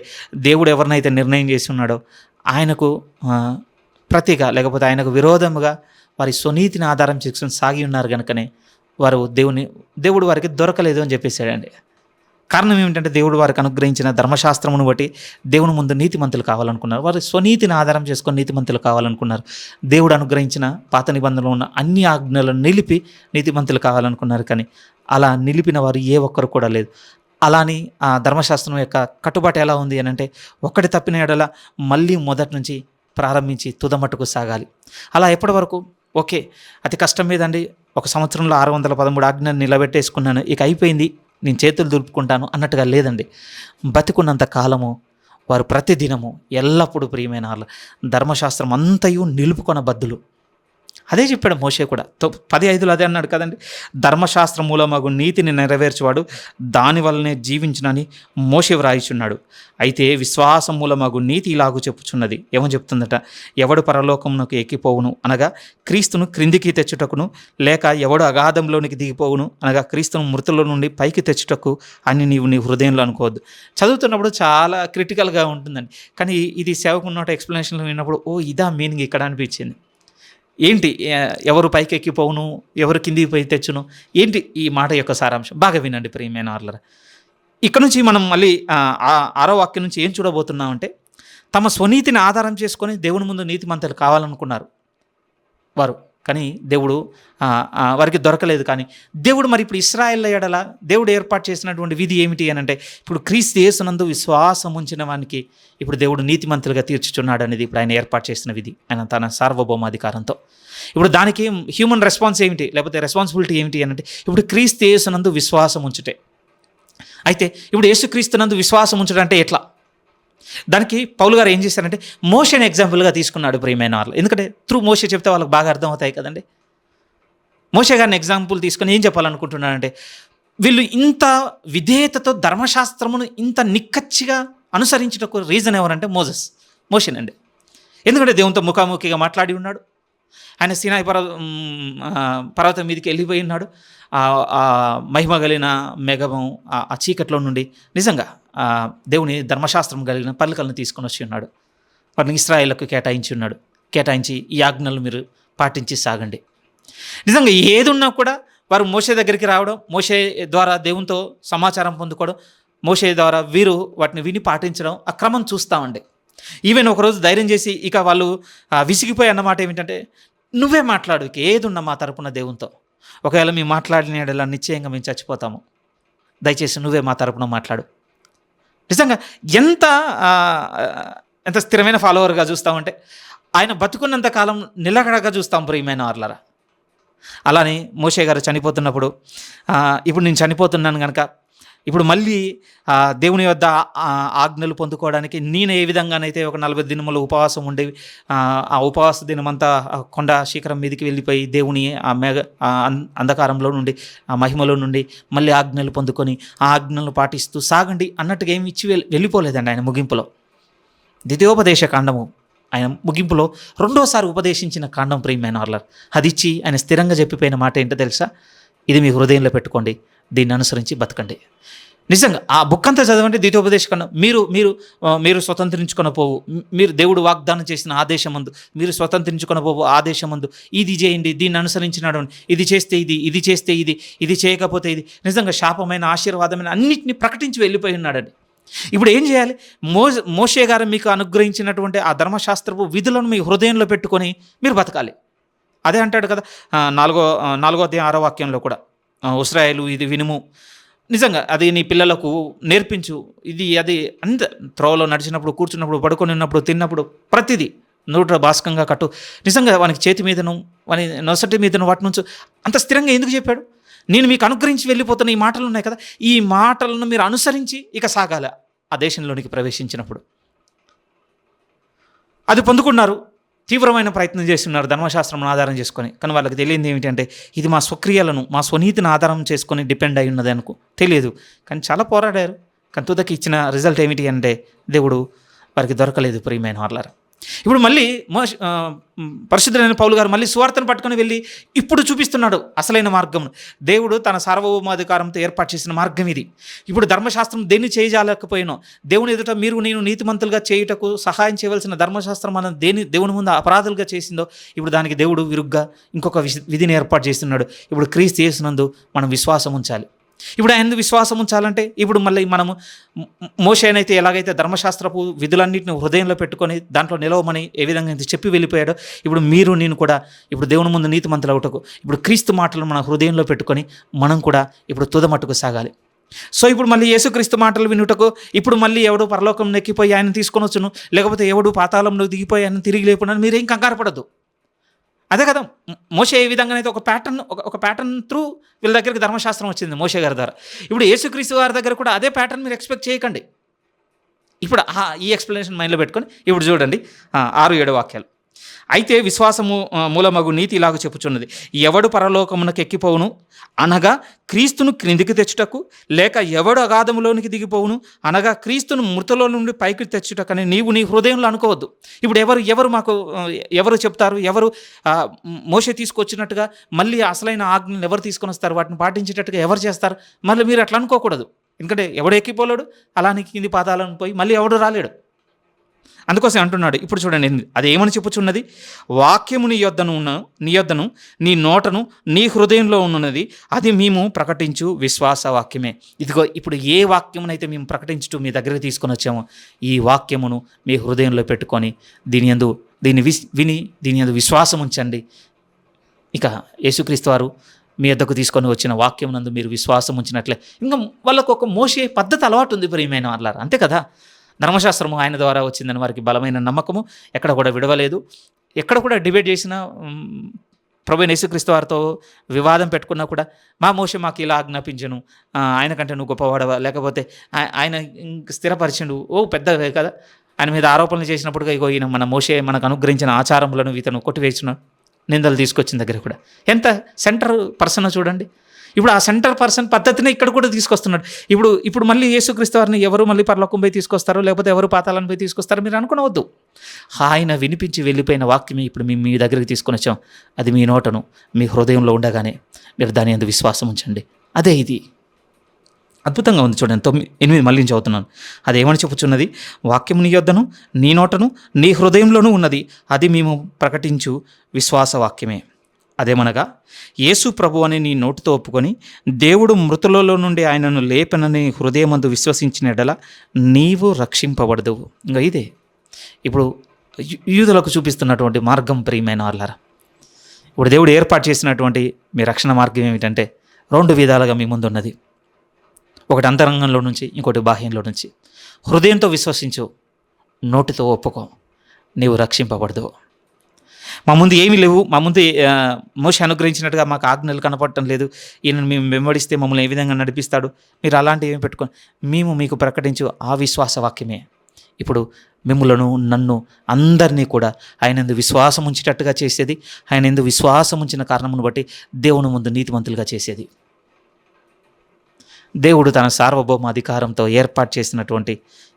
దేవుడు ఎవరినైతే నిర్ణయం చేసి ఉన్నాడో ఆయనకు ప్రతిగా లేకపోతే ఆయనకు విరోధముగా వారి స్వనీతిని ఆధారం చేసుకుని సాగి ఉన్నారు కనుకనే దేవుడు వారికి దొరకలేదు అని చెప్పేశాడండి. కారణం ఏమిటంటే, దేవుడు వారికి అనుగ్రహించిన ధర్మశాస్త్రమును బట్టి దేవుని ముందు నీతిమంతులు కావాలనుకున్నారు. వారి స్వనీతిని ఆధారం చేసుకొని నీతిమంతులు కావాలనుకున్నారు. దేవుడు అనుగ్రహించిన పాత నిబంధనలో ఉన్న అన్ని ఆజ్ఞలను నిలిపి నీతిమంతులు కావాలనుకున్నారు. కానీ అలా నిలిపిన వారు ఏ ఒక్కరు కూడా లేదు. అలాని ఆ ధర్మశాస్త్రం యొక్క కట్టుబాటు ఎలా ఉంది అని అంటే, ఒక్కటి తప్పిన ఎడల మళ్ళీ మొదటి నుంచి ప్రారంభించి తుదమట్టుకు సాగాలి. అలా ఎప్పటి వరకు? ఓకే, అతి కష్టం మీదండి 1 సంవత్సరంలో 613 ఆజ్ఞలు నిలబెట్టేసుకున్నాను, ఇక అయిపోయింది, నేను చేతులు దులుపుకుంటాను అన్నట్టుగా లేదండి. బతికున్నంత కాలము వారు ప్రతిదినము ఎల్లప్పుడూ ప్రియమైన వాళ్ళు ధర్మశాస్త్రం అంతయు నిలుపుకొన బద్దులు. అదే చెప్పాడు మోషే కూడా. 10:5 అదే అన్నాడు కదండి, ధర్మశాస్త్ర మూలమగు నీతిని నెరవేర్చువాడు దాని వల్లనే జీవించునని మోషే వ్రాయిచున్నాడు. అయితే విశ్వాసం మూలమగు నీతి ఇలాగూ చెప్పుచున్నది. ఏమో చెప్తుందట, ఎవడు పరలోకమునకు ఎక్కిపోవును అనగా క్రీస్తును క్రిందికి తెచ్చుటకును, లేక ఎవడు అగాధంలోనికి దిగిపోవును అనగా క్రీస్తును మృతుల నుండి పైకి తెచ్చుటకు అని నీవు నీ హృదయంలో అనుకోవద్దు. చదువుతున్నప్పుడు చాలా క్రిటికల్గా ఉంటుందండి, కానీ ఇది సేవకున్నట్టు ఎక్స్ప్లెనేషన్లో విన్నప్పుడు ఓ ఇదా మీనింగ్ ఇక్కడ అనిపించింది. ఏంటి, ఎవరు పైకి ఎక్కిపోవును, ఎవరు కిందికి పోయి తెచ్చును, ఏంటి ఈ మాట యొక్క సారాంశం? బాగా వినండి ప్రియమైన వాళ్ళరా. ఇక్కడ నుంచి మనం మళ్ళీ 6వ వాక్యం నుంచి ఏం చూడబోతున్నామంటే, తమ స్వనీతిని ఆధారం చేసుకొని దేవుని ముందు నీతిమంతులు కావాలనుకున్నారు వారు, కానీ దేవుడు వారికి దొరకలేదు. కానీ దేవుడు మరి ఇప్పుడు ఇశ్రాయేలు ఎడల దేవుడు ఏర్పాటు చేసినటువంటి విధి ఏమిటి అని అంటే, ఇప్పుడు క్రీస్తు యేసునందు విశ్వాసం ఉంచిన వానికి ఇప్పుడు దేవుడు నీతిమంతులుగా తీర్చుచున్నాడు అనేది ఇప్పుడు ఆయన ఏర్పాటు చేసిన విధి, ఆయన తన సార్వభౌమాధికారంతో. ఇప్పుడు దానికి హ్యూమన్ రెస్పాన్స్ ఏమిటి, లేకపోతే రెస్పాన్సిబిలిటీ ఏమిటి అని అంటే, ఇప్పుడు క్రీస్తు యేసునందు విశ్వాసం ఉంచుటే. అయితే ఇప్పుడు యేసుక్రీస్తునందు విశ్వాసం ఉంచడం అంటే ఎట్లా? దానికి పౌలు గారు ఏం చేశారంటే, మోషేని ఎగ్జాంపుల్గా తీసుకున్నాడు ప్రియమైన వాళ్ళు. ఎందుకంటే త్రూ మోషే చెప్తే వాళ్ళకి బాగా అర్థమవుతాయి కదండి. మోషే గారిని ఎగ్జాంపుల్ తీసుకొని ఏం చెప్పాలనుకుంటున్నాడంటే, వీళ్ళు ఇంత విధేయతతో ధర్మశాస్త్రమును ఇంత నిక్కచ్చిగా అనుసరించుటకు రీజన్ ఎవరంటే మోషేనండి. ఎందుకంటే దేవునితో ముఖాముఖిగా మాట్లాడి ఉన్నాడు. ఆయన సీనాయి పర్వతం మీదకి వెళ్ళిపోయి ఉన్నాడు. ఆ మహిమ కలిగిన మేఘము ఆ చీకట్లో నుండి నిజంగా దేవుని ధర్మశాస్త్రం కలిగిన పలుకలను తీసుకొని వచ్చి ఉన్నాడు. వాటిని ఇశ్రాయేలుకు కేటాయించి ఈ ఆజ్ఞలు మీరు పాటించి సాగండి. నిజంగా ఏది ఉన్నా కూడా వారు మోషే దగ్గరికి రావడం, మోషే ద్వారా దేవునితో సమాచారం పొందుకోవడం, మోషే ద్వారా వీరు వాటిని విని పాటించడం, ఆ క్రమం చూస్తామండి. ఈవెన్ ఒకరోజు ధైర్యం చేసి ఇక వాళ్ళు విసిగిపోయి అన్నమాట ఏమిటంటే, నువ్వే మాట్లాడు, ఇక ఏది ఉన్నా మా తరపున దేవునితో. ఒకవేళ మేము మాట్లాడిన నిశ్చయంగా మేము చచ్చిపోతాము, దయచేసి నువ్వే మా తరపున మాట్లాడు. నిజంగా ఎంత స్థిరమైన ఫాలోవర్గా చూస్తామంటే, ఆయన బతుకున్నంత కాలం నిలకడగా చూస్తాం ప్రియమైన వాళ్ళరా. అలానే మోషే గారు చనిపోతున్నప్పుడు, ఇప్పుడు నేను చనిపోతున్నాను కనుక ఇప్పుడు మళ్ళీ దేవుని వద్ద ఆజ్ఞలు పొందుకోవడానికి నేను ఏ విధంగానైతే ఒక 40 దినములు ఉపవాసం ఉండి ఆ ఉపవాస దినమంతా కొండ శిఖరం మీదకి వెళ్ళిపోయి దేవుని ఆ అంధకారంలో నుండి ఆ మహిమలో నుండి మళ్ళీ ఆజ్ఞలు పొందుకొని ఆ ఆజ్ఞలను పాటిస్తూ సాగండి అన్నట్టుగా ఏమి ఇచ్చి వెళ్ళిపోలేదండి ఆయన ముగింపులో. ద్వితీయోపదేశ కాండము ఆయన ముగింపులో రెండోసారి ఉపదేశించిన కాండం ప్రియమైన వాళ్ళ, అది ఇచ్చి ఆయన స్థిరంగా చెప్పిపోయిన మాట ఏంటో తెలుసా? ఇది మీ హృదయంలో పెట్టుకోండి, దీన్ని అనుసరించి బతకండి. నిజంగా ఆ బుక్ అంతా చదవండి. ద్వితీయోపదేశ కాండం మీరు స్వతంత్రించుకొని పోవు, మీరు దేవుడు వాగ్దానం చేసిన ఆదేశమందు మీరు స్వతంత్రించుకొని పోవు ఆదేశమందు ఇది చేయండి, దీన్ని అనుసరించినాడు, ఇది చేస్తే ఇది చేస్తే ఇది చేయకపోతే ఇది, నిజంగా శాపమైన ఆశీర్వాదమైన అన్నింటినీ ప్రకటించి వెళ్ళిపోయి ఉన్నాడండి. ఇప్పుడు ఏం చేయాలి? మోషే గారు మీకు అనుగ్రహించినటువంటి ఆ ధర్మశాస్త్రపు విధులను మీ హృదయంలో పెట్టుకొని మీరు బతకాలి. అదే అంటాడు కదా 4వ అధ్యాయం 6వ వాక్యంలో కూడా, ఇశ్రాయేలు ఇది వినుము, నిజంగా అది నీ పిల్లలకు నేర్పించు, ఇది అది అంత త్రోవలో నడిచినప్పుడు, కూర్చున్నప్పుడు, పడుకొని ఉన్నప్పుడు, తిన్నప్పుడు ప్రతిదీ నోట భాస్కంగా కట్టు. నిజంగా వానికి చేతి మీదను వాని నొసటి మీదను వాటి నుంచి అంత స్థిరంగా ఎందుకు చెప్పాడు? నేను మీకు అనుగ్రహించి వెళ్ళిపోతున్న ఈ మాటలు ఉన్నాయి కదా, ఈ మాటలను మీరు అనుసరించి ఇక సాగాలి. ఆ దేశంలోనికి ప్రవేశించినప్పుడు అది పొందుకున్నారు, తీవ్రమైన ప్రయత్నం చేస్తున్నారు ధర్మశాస్త్రం ఆధారం చేసుకొని. కానీ వాళ్ళకి తెలియదు ఏమిటంటే, ఇది మా స్వక్రియలను మా స్వనీతిని ఆధారం చేసుకొని డిపెండ్ అయి ఉన్నది తెలియదు. కానీ చాలా పోరాడారు. కానీ తుదకి ఇచ్చిన రిజల్ట్ ఏమిటి అంటే, దేవుడు వారికి దొరకలేదు ప్రియమైన వాళ్ళారు. ఇప్పుడు మళ్ళీ పరిశుద్ధులైన పౌలు గారు మళ్ళీ సువార్తను పట్టుకొని వెళ్ళి ఇప్పుడు చూపిస్తున్నాడు అసలైన మార్గం. దేవుడు తన సార్వభౌమాధికారంతో ఏర్పాటు చేసిన మార్గం ఇది. ఇప్పుడు ధర్మశాస్త్రం దేన్ని చేయజాలకపోయినో, దేవుని ఎదుట నేను నీతిమంతులుగా చేయుటకు సహాయం చేయవలసిన ధర్మశాస్త్రం మనం దేవుని ముందు అపరాధులుగా చేసిందో, ఇప్పుడు దానికి దేవుడు విరుగ్గా ఇంకొక విధిని ఏర్పాటు చేస్తున్నాడు. ఇప్పుడు క్రీస్తు యేసునందు మనం విశ్వాసం ఉంచాలి. ఇప్పుడు ఆయన విశ్వాసం ఉంచాలంటే, ఇప్పుడు మళ్ళీ మనము మోషేనైతే ఎలాగైతే ధర్మశాస్త్రపు విధులన్నింటిని హృదయంలో పెట్టుకొని దాంట్లో నిలవమని ఏ విధంగా చెప్పి వెళ్ళిపోయాడో, ఇప్పుడు నేను కూడా ఇప్పుడు దేవుని ముందు నీతిమంతులు అవుటకు ఇప్పుడు క్రీస్తు మాటలు మన హృదయంలో పెట్టుకొని మనం కూడా ఇప్పుడు తుదమట్టుకు సాగాలి. సో ఇప్పుడు మళ్ళీ యేసుక్రీస్తు మాటలు వినుటకు ఇప్పుడు మళ్ళీ ఎవడు పరలోకం నెక్కిపోయి ఆయన తీసుకొని వచ్చును, లేకపోతే ఎవడు పాతాళంలో దిగిపోయి ఆయన తిరిగి లేపునని మీరేం కంగారు పడద్దు. అదే కదా మోషే ఏ విధంగానైతే ఒక ప్యాటర్న్ త్రూ వీళ్ళ దగ్గరికి ధర్మశాస్త్రం వచ్చింది మోషే గారి ద్వారా. ఇప్పుడు యేసుక్రీస్తు వారి దగ్గర కూడా అదే ప్యాటర్న్ మీరు ఎక్స్పెక్ట్ చేయకండి. ఇప్పుడు ఈ ఎక్స్ప్లెనేషన్ మైండ్లో పెట్టుకొని ఇప్పుడు చూడండి 6-7 వాక్యాలు. అయితే విశ్వాసము మూలమగు నీతి ఇలాగ చెప్పుచున్నది, ఎవడు పరలోకమునకు ఎక్కిపోవును అనగా క్రీస్తును క్రిందికి తెచ్చుటకు, లేక ఎవడు అగాధములోనికి దిగిపోవును అనగా క్రీస్తును మృతులో నుండి పైకి తెచ్చుటకని నీవు నీ హృదయంలో అనుకోవద్దు. ఇప్పుడు ఎవరు చెప్తారు? ఎవరు మోషే తీసుకొచ్చినట్టుగా మళ్ళీ అసలైన ఆజ్ఞలు ఎవరు తీసుకొని వస్తారు? వాటిని పాటించేటట్టుగా ఎవరు చేస్తారు? మళ్ళీ మీరు అట్లా అనుకోకూడదు. ఎందుకంటే ఎవడు ఎక్కిపోలేడు, అలానే కింది పాదాలను పోయి మళ్ళీ ఎవడు రాలేడు. అందుకోసం అంటున్నాడు. ఇప్పుడు చూడండి అది ఏమని చెప్పుచున్నది, వాక్యము నీ యొద్దను నీ నోటను నీ హృదయంలో ఉన్నది, అది మేము ప్రకటించు విశ్వాస వాక్యమే. ఇదిగో ఇప్పుడు ఏ వాక్యమునైతే మేము ప్రకటించుతూ మీ దగ్గరికి తీసుకొని వచ్చామో, ఈ వాక్యమును మీ హృదయంలో పెట్టుకొని దీన్ని విని దీని యందు విశ్వాసం ఉంచండి. ఇక యేసుక్రీస్తు వారు మీ వద్దకు తీసుకొని వచ్చిన వాక్యం నందు మీరు విశ్వాసం ఉంచినట్లే. ఇంకా వాళ్ళకు ఒక మోసే పద్ధతి అలవాటు ఉంది ప్రియమైన వాళ్ళారు, అంతే కదా. ధర్మశాస్త్రము ఆయన ద్వారా వచ్చిందని వారికి బలమైన నమ్మకము, ఎక్కడ కూడా విడవలేదు. ఎక్కడ కూడా డిబేట్ చేసినా, ప్రభువైన యేసుక్రీస్తు వారితో వివాదం పెట్టుకున్నా కూడా, మా మోషే మాకు ఇలా ఆజ్ఞాపించను, ఆయన కంటే నువ్వు గొప్పవాడవా, లేకపోతే ఆయన స్థిరపరిచిండు, పెద్దవే కదా, ఆయన మీద ఆరోపణలు చేసినప్పుడు ఇగో ఈయన మన మోషే మనకు అనుగ్రహించిన ఆచారములను ఇతను కొట్టివేసిన నిందలు తీసుకొచ్చిన దగ్గర కూడా ఎంత సెంటర్ పర్సన్ చూడండి. ఇప్పుడు ఆ సెంటర్ పర్సన్ పద్ధతిని ఇక్కడ కూడా తీసుకొస్తున్నాడు. ఇప్పుడు మళ్ళీ యేసుక్రీస్తు వారిని ఎవరు మళ్ళీ పరలోకం పోయి తీసుకొస్తారో, లేకపోతే ఎవరు పాతాళాన్ని పోయి తీసుకొస్తారో మీరు అనుకునవద్దు. ఆయన వినిపించి వెళ్ళిపోయిన వాక్యమే ఇప్పుడు మేము మీ దగ్గరికి తీసుకొని వచ్చాం. అది మీ నోటను మీ హృదయంలో ఉండగానే మీరు దాని యందు విశ్వాసం ఉంచండి. అదే ఇది. అద్భుతంగా ఉంది చూడండి. 8 మళ్ళీ చదువుతున్నాను. అదేమని చెప్పుచున్నది? వాక్యము నీ యొద్దను నీ నోటను నీ హృదయంలోనూ ఉన్నది, అది మేము ప్రకటించు విశ్వాస వాక్యమే. అదేమనగా, యేసు ప్రభు అని నీ నోటితో ఒప్పుకొని దేవుడు మృతులలో నుండి ఆయనను లేపనని హృదయమందు విశ్వసించిన ఎడల నీవు రక్షింపబడదువు. ఇంకా ఇదే ఇప్పుడు యూదులకు చూపిస్తున్నటువంటి మార్గం. ప్రియమైన వాళ్ళారా, ఇప్పుడు దేవుడు ఏర్పాటు చేసినటువంటి మీ రక్షణ మార్గం ఏమిటంటే 2 విధాలుగా మీ ముందు ఉన్నది. ఒకటి అంతరంగంలో నుంచి, ఇంకోటి బాహ్యంలో నుంచి. హృదయంతో విశ్వసించు, నోటితో ఒప్పుకో, నీవు రక్షింపబడదు. మా ముందు ఏమీ లేవు, మా ముందు మోషే అనుగ్రహించినట్టుగా మాకు ఆజ్ఞలు కనపడటం లేదు, ఈయనను మేము వెంబడిస్తే మమ్మల్ని ఏ విధంగా నడిపిస్తాడు, మీరు అలాంటివి ఏమి పెట్టుకొని మేము మీకు ప్రకటించు ఆ విశ్వాస వాక్యమే ఇప్పుడు మిమ్ములను నన్ను అందరినీ కూడా ఆయన ఎందు విశ్వాసం ఉంచేటట్టుగా చేసేది, ఆయన ఎందు విశ్వాసం ఉంచిన కారణమును బట్టి దేవుని ముందు నీతిమంతులుగా చేసేది. దేవుడు తన సార్వభౌమ అధికారంతో ఏర్పాటు చేసినటువంటి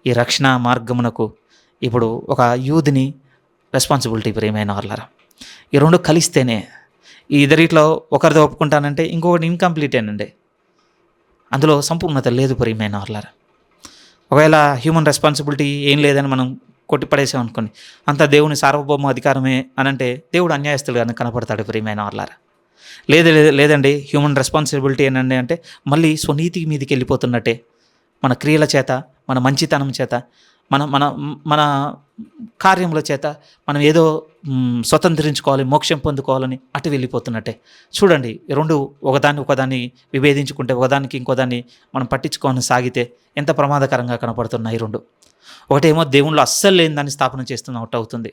ఈ రక్షణ మార్గమునకు ఇప్పుడు ఒక యూత్ని రెస్పాన్సిబిలిటీ. ప్రియమైన వాళ్ళారా, ఈ 2 కలిస్తేనే, ఈ ఇద్దరిట్లో ఒకరితో ఒప్పుకుంటానంటే ఇంకొకటి ఇన్కంప్లీటేనండి, అందులో సంపూర్ణత లేదు. ప్రియమైన వాళ్ళారా, ఒకవేళ హ్యూమన్ రెస్పాన్సిబిలిటీ ఏం లేదని మనం కొట్టిపడేసాం అనుకోండి, అంతా దేవుని సార్వభౌమ అధికారమే అనంటే దేవుడు అన్యాయస్తులుగా కనపడతాడు. ప్రియమైన వాళ్ళారా, లేదండి హ్యూమన్ రెస్పాన్సిబిలిటీ ఏంటండి అంటే మళ్ళీ స్వనీతి మీదకి వెళ్ళిపోతున్నట్టే. మన క్రియల చేత, మన మంచితనం చేత, మన మన మన కార్యముల చేత మనం ఏదో స్వతంత్రించుకోవాలి, మోక్షం పొందుకోవాలని అటు వెళ్ళిపోతున్నట్టే. చూడండి, 2 ఒకదాన్ని విభేదించుకుంటే, ఒకదానికి ఇంకోదాన్ని మనం పట్టించుకొని సాగితే ఎంత ప్రమాదకరంగా కనపడుతున్నాయి 2. ఒకటేమో దేవుళ్ళు అస్సలు లేని దాన్ని స్థాపన చేస్తున్నట్టు అవుతుంది.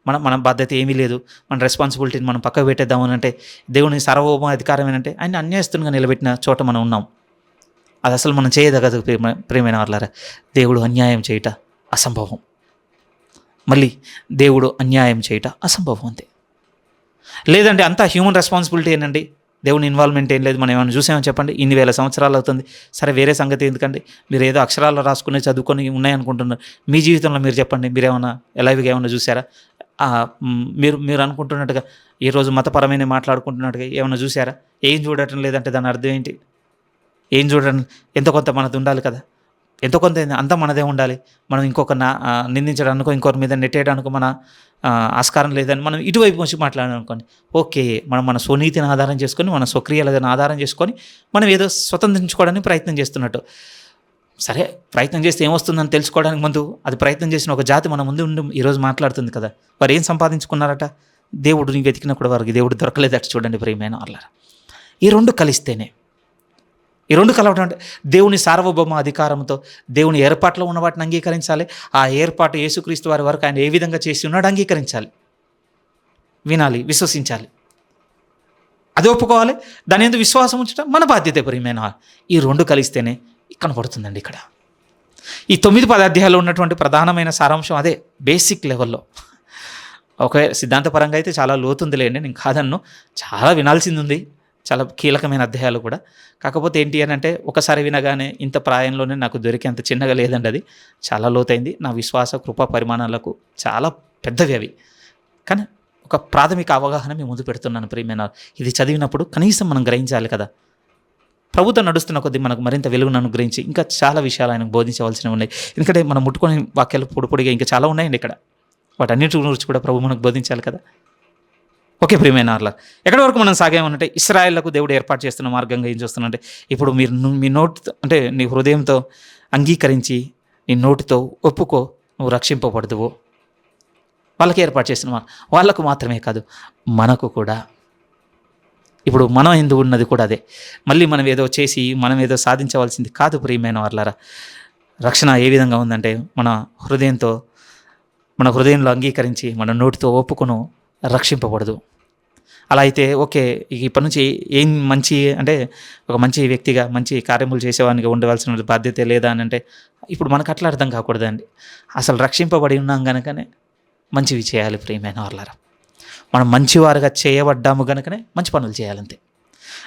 మన బాధ్యత ఏమీ లేదు, మన రెస్పాన్సిబిలిటీని మనం పక్కకు పెట్టేద్దామని అంటే దేవుని సార్వభౌమ అధికారం ఏంటంటే ఆయన అన్యాయస్తునిగా నిలబెట్టిన చోట మనం ఉన్నాం. అది అసలు మనం చేయదగదు. ప్రియమైన వాళ్ళారా, దేవుడు అన్యాయం చేయట అసంభవం. మళ్ళీ దేవుడు అన్యాయం చేయట అసంభవం అంతే. లేదంటే అంతా హ్యూమన్ రెస్పాన్సిబిలిటీ ఏనండి, దేవుని ఇన్వాల్వ్మెంట్ ఏం లేదు, మనం ఏమైనా చూసామని చెప్పండి, ఇన్ని వేల సంవత్సరాలు అవుతుంది. సరే, వేరే సంగతి ఎందుకండి, మీరు ఏదో అక్షరాలు రాసుకుని చదువుకొని ఉన్నాయనుకుంటున్నారు. మీ జీవితంలో మీరు చెప్పండి, మీరేమన్నా లైవ్గా ఏమైనా చూసారా? మీరు అనుకుంటున్నట్టుగా ఈరోజు మతపరమైన మాట్లాడుకుంటున్నట్టుగా ఏమైనా చూసారా? ఏం చూడటం లేదంటే దాని అర్థం ఏంటి? ఏం చూడండి, ఎంతో కొంత మనది ఉండాలి కదా, ఎంతో కొంత అంతా మనదే ఉండాలి. మనం ఇంకొక నిందించడానికో ఇంకొకరి మీద నెట్టేయడానికో మన ఆస్కారం లేదని మనం ఇటువైపు వచ్చి మాట్లాడాలనుకోండి, ఓకే, మన స్వనీతిని ఆధారం చేసుకొని, మన స్వక్రియలను ఆధారం చేసుకొని మనం ఏదో స్వతంత్రించుకోవడానికి ప్రయత్నం చేస్తున్నట్టు. సరే, ప్రయత్నం చేస్తే ఏమొస్తుందని తెలుసుకోవడానికి ముందు అది ప్రయత్నం చేసిన ఒక జాతి మన ముందు ఉండి ఈరోజు మాట్లాడుతుంది కదా. వారు ఏం సంపాదించుకున్నారట? దేవుడిని వెతికినప్పుడు వారికి దేవుడు దొరకలేదట. చూడండి ప్రియమైన వాళ్ళారా, ఈ 2 కలిస్తేనే, ఈ 2 కలవడం అంటే దేవుని సార్వభౌమ అధికారంతో దేవుని ఏర్పాట్లో ఉన్న వాటిని అంగీకరించాలి. ఆ ఏర్పాటు యేసుక్రీస్తు వారి వరకు ఆయన ఏ విధంగా చేసి ఉన్నాడో అంగీకరించాలి, వినాలి, విశ్వసించాలి, అది ఒప్పుకోవాలి. దాని ఎందుకు విశ్వాసం ఉంచడం మన బాధ్యత. ప్రియమైన ఈ 2 కలిస్తేనే కనపడుతుందండి. ఇక్కడ ఈ 9 అధ్యాయాల్లో ఉన్నటువంటి ప్రధానమైన సారాంశం అదే, బేసిక్ లెవెల్లో. ఒక సిద్ధాంతపరంగా అయితే చాలా లోతుందిలేండి, నేను కాదన్ను, చాలా వినాల్సింది ఉంది, చాలా కీలకమైన అధ్యాయాలు కూడా. కాకపోతే ఏంటి అని అంటే ఒకసారి వినగానే ఇంత ప్రాయంలోనే నాకు దొరికేంత చిన్నగా లేదండి, అది చాలా లోతైంది. నా విశ్వాస కృపా పరిమాణాలకు చాలా పెద్దవి అవి. కానీ ఒక ప్రాథమిక అవగాహన మీ ముందు పెడుతున్నాను. ప్రియమైన ఇది చదివినప్పుడు కనీసం మనం గ్రహించాలి కదా. ప్రభుత్వం నడుస్తున్న కొద్దీ మనకు మరింత వెలుగును అనుగ్రహించి ఇంకా చాలా విషయాలు ఆయనకు బోధించవలసినవి ఉన్నాయి. ఎందుకంటే మనం ముట్టుకొని వాక్యాలు పొడిగా ఇంకా చాలా ఉన్నాయండి ఇక్కడ. వాటన్నిటి గురించి కూడా ప్రభు మనకు బోధించాలి కదా. ఓకే ప్రియమైన వాళ్ళ, ఎక్కడి వరకు మనం సాగామనంటే ఇశ్రాయేళ్లకు దేవుడు ఏర్పాటు చేస్తున్న మార్గంగా ఏం చేస్తున్నానంటే, ఇప్పుడు మీరు మీ నోటితో అంటే నీ హృదయంతో అంగీకరించి నీ నోటితో ఒప్పుకో, నువ్వు రక్షింపబడదువు. వాళ్ళకి ఏర్పాటు చేస్తున్న వాళ్ళకు మాత్రమే కాదు, మనకు కూడా. ఇప్పుడు మనం ఎందుకు ఉన్నది కూడా అదే. మళ్ళీ మనం ఏదో చేసి మనం ఏదో సాధించవలసింది కాదు ప్రియమైన వాళ్ళారా. రక్షణ ఏ విధంగా ఉందంటే మన హృదయంలో అంగీకరించి మన నోటితో ఒప్పుకును రక్షింపబడదు. అలా అయితే ఓకే, ఇప్పటి నుంచి ఏం మంచి అంటే ఒక మంచి వ్యక్తిగా మంచి కార్యములు చేసేవానికి ఉండవలసిన బాధ్యత లేదా అని అంటే ఇప్పుడు మనకు అట్లా అర్థం కాకూడదండి. అసలు రక్షింపబడి ఉన్నాం కనుకనే మంచివి చేయాలి ప్రియమైన వాళ్ళారా. మనం మంచివారుగా చేయబడ్డాము కనుకనే మంచి పనులు చేయాలంతే.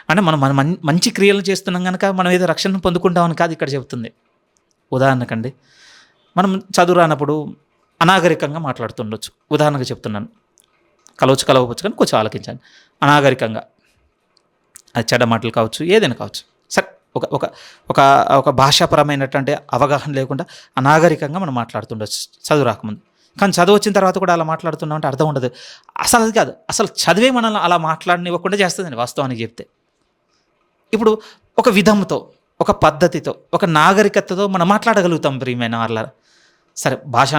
అంటే మనం మన మంచి క్రియలు చేస్తున్నాం కనుక మనం ఏదో రక్షణ పొందుకుంటామని కాదు ఇక్కడ చెబుతుంది. ఉదాహరణకండి, మనం చదువు రానప్పుడు అనాగరికంగా మాట్లాడుతుండొచ్చు. ఉదాహరణకు చెప్తున్నాను, కలవచ్చు కానీ కొంచెం ఆలకించండి. అనాగరికంగా, అది చెడ్డ మాటలు కావచ్చు, ఏదైనా కావచ్చు. సరే, ఒక ఒక ఒక ఒక భాషాపరమైనటువంటి అవగాహన లేకుండా అనాగరికంగా మనం మాట్లాడుతుండొచ్చు చదువు రాకముందు. కానీ చదువు వచ్చిన తర్వాత కూడా అలా మాట్లాడుతున్నాం అంటే అర్థం ఉండదు. అసలు అది కాదు, అసలు చదివే మనల్ని అలా మాట్లాడనివ్వకుండా చేస్తుందండి వాస్తవానికి చెప్తే. ఇప్పుడు ఒక విధంతో, ఒక పద్ధతితో, ఒక నాగరికతతో మనం మాట్లాడగలుగుతాం ప్రియమైన వాళ్ళారా. సరే, భాష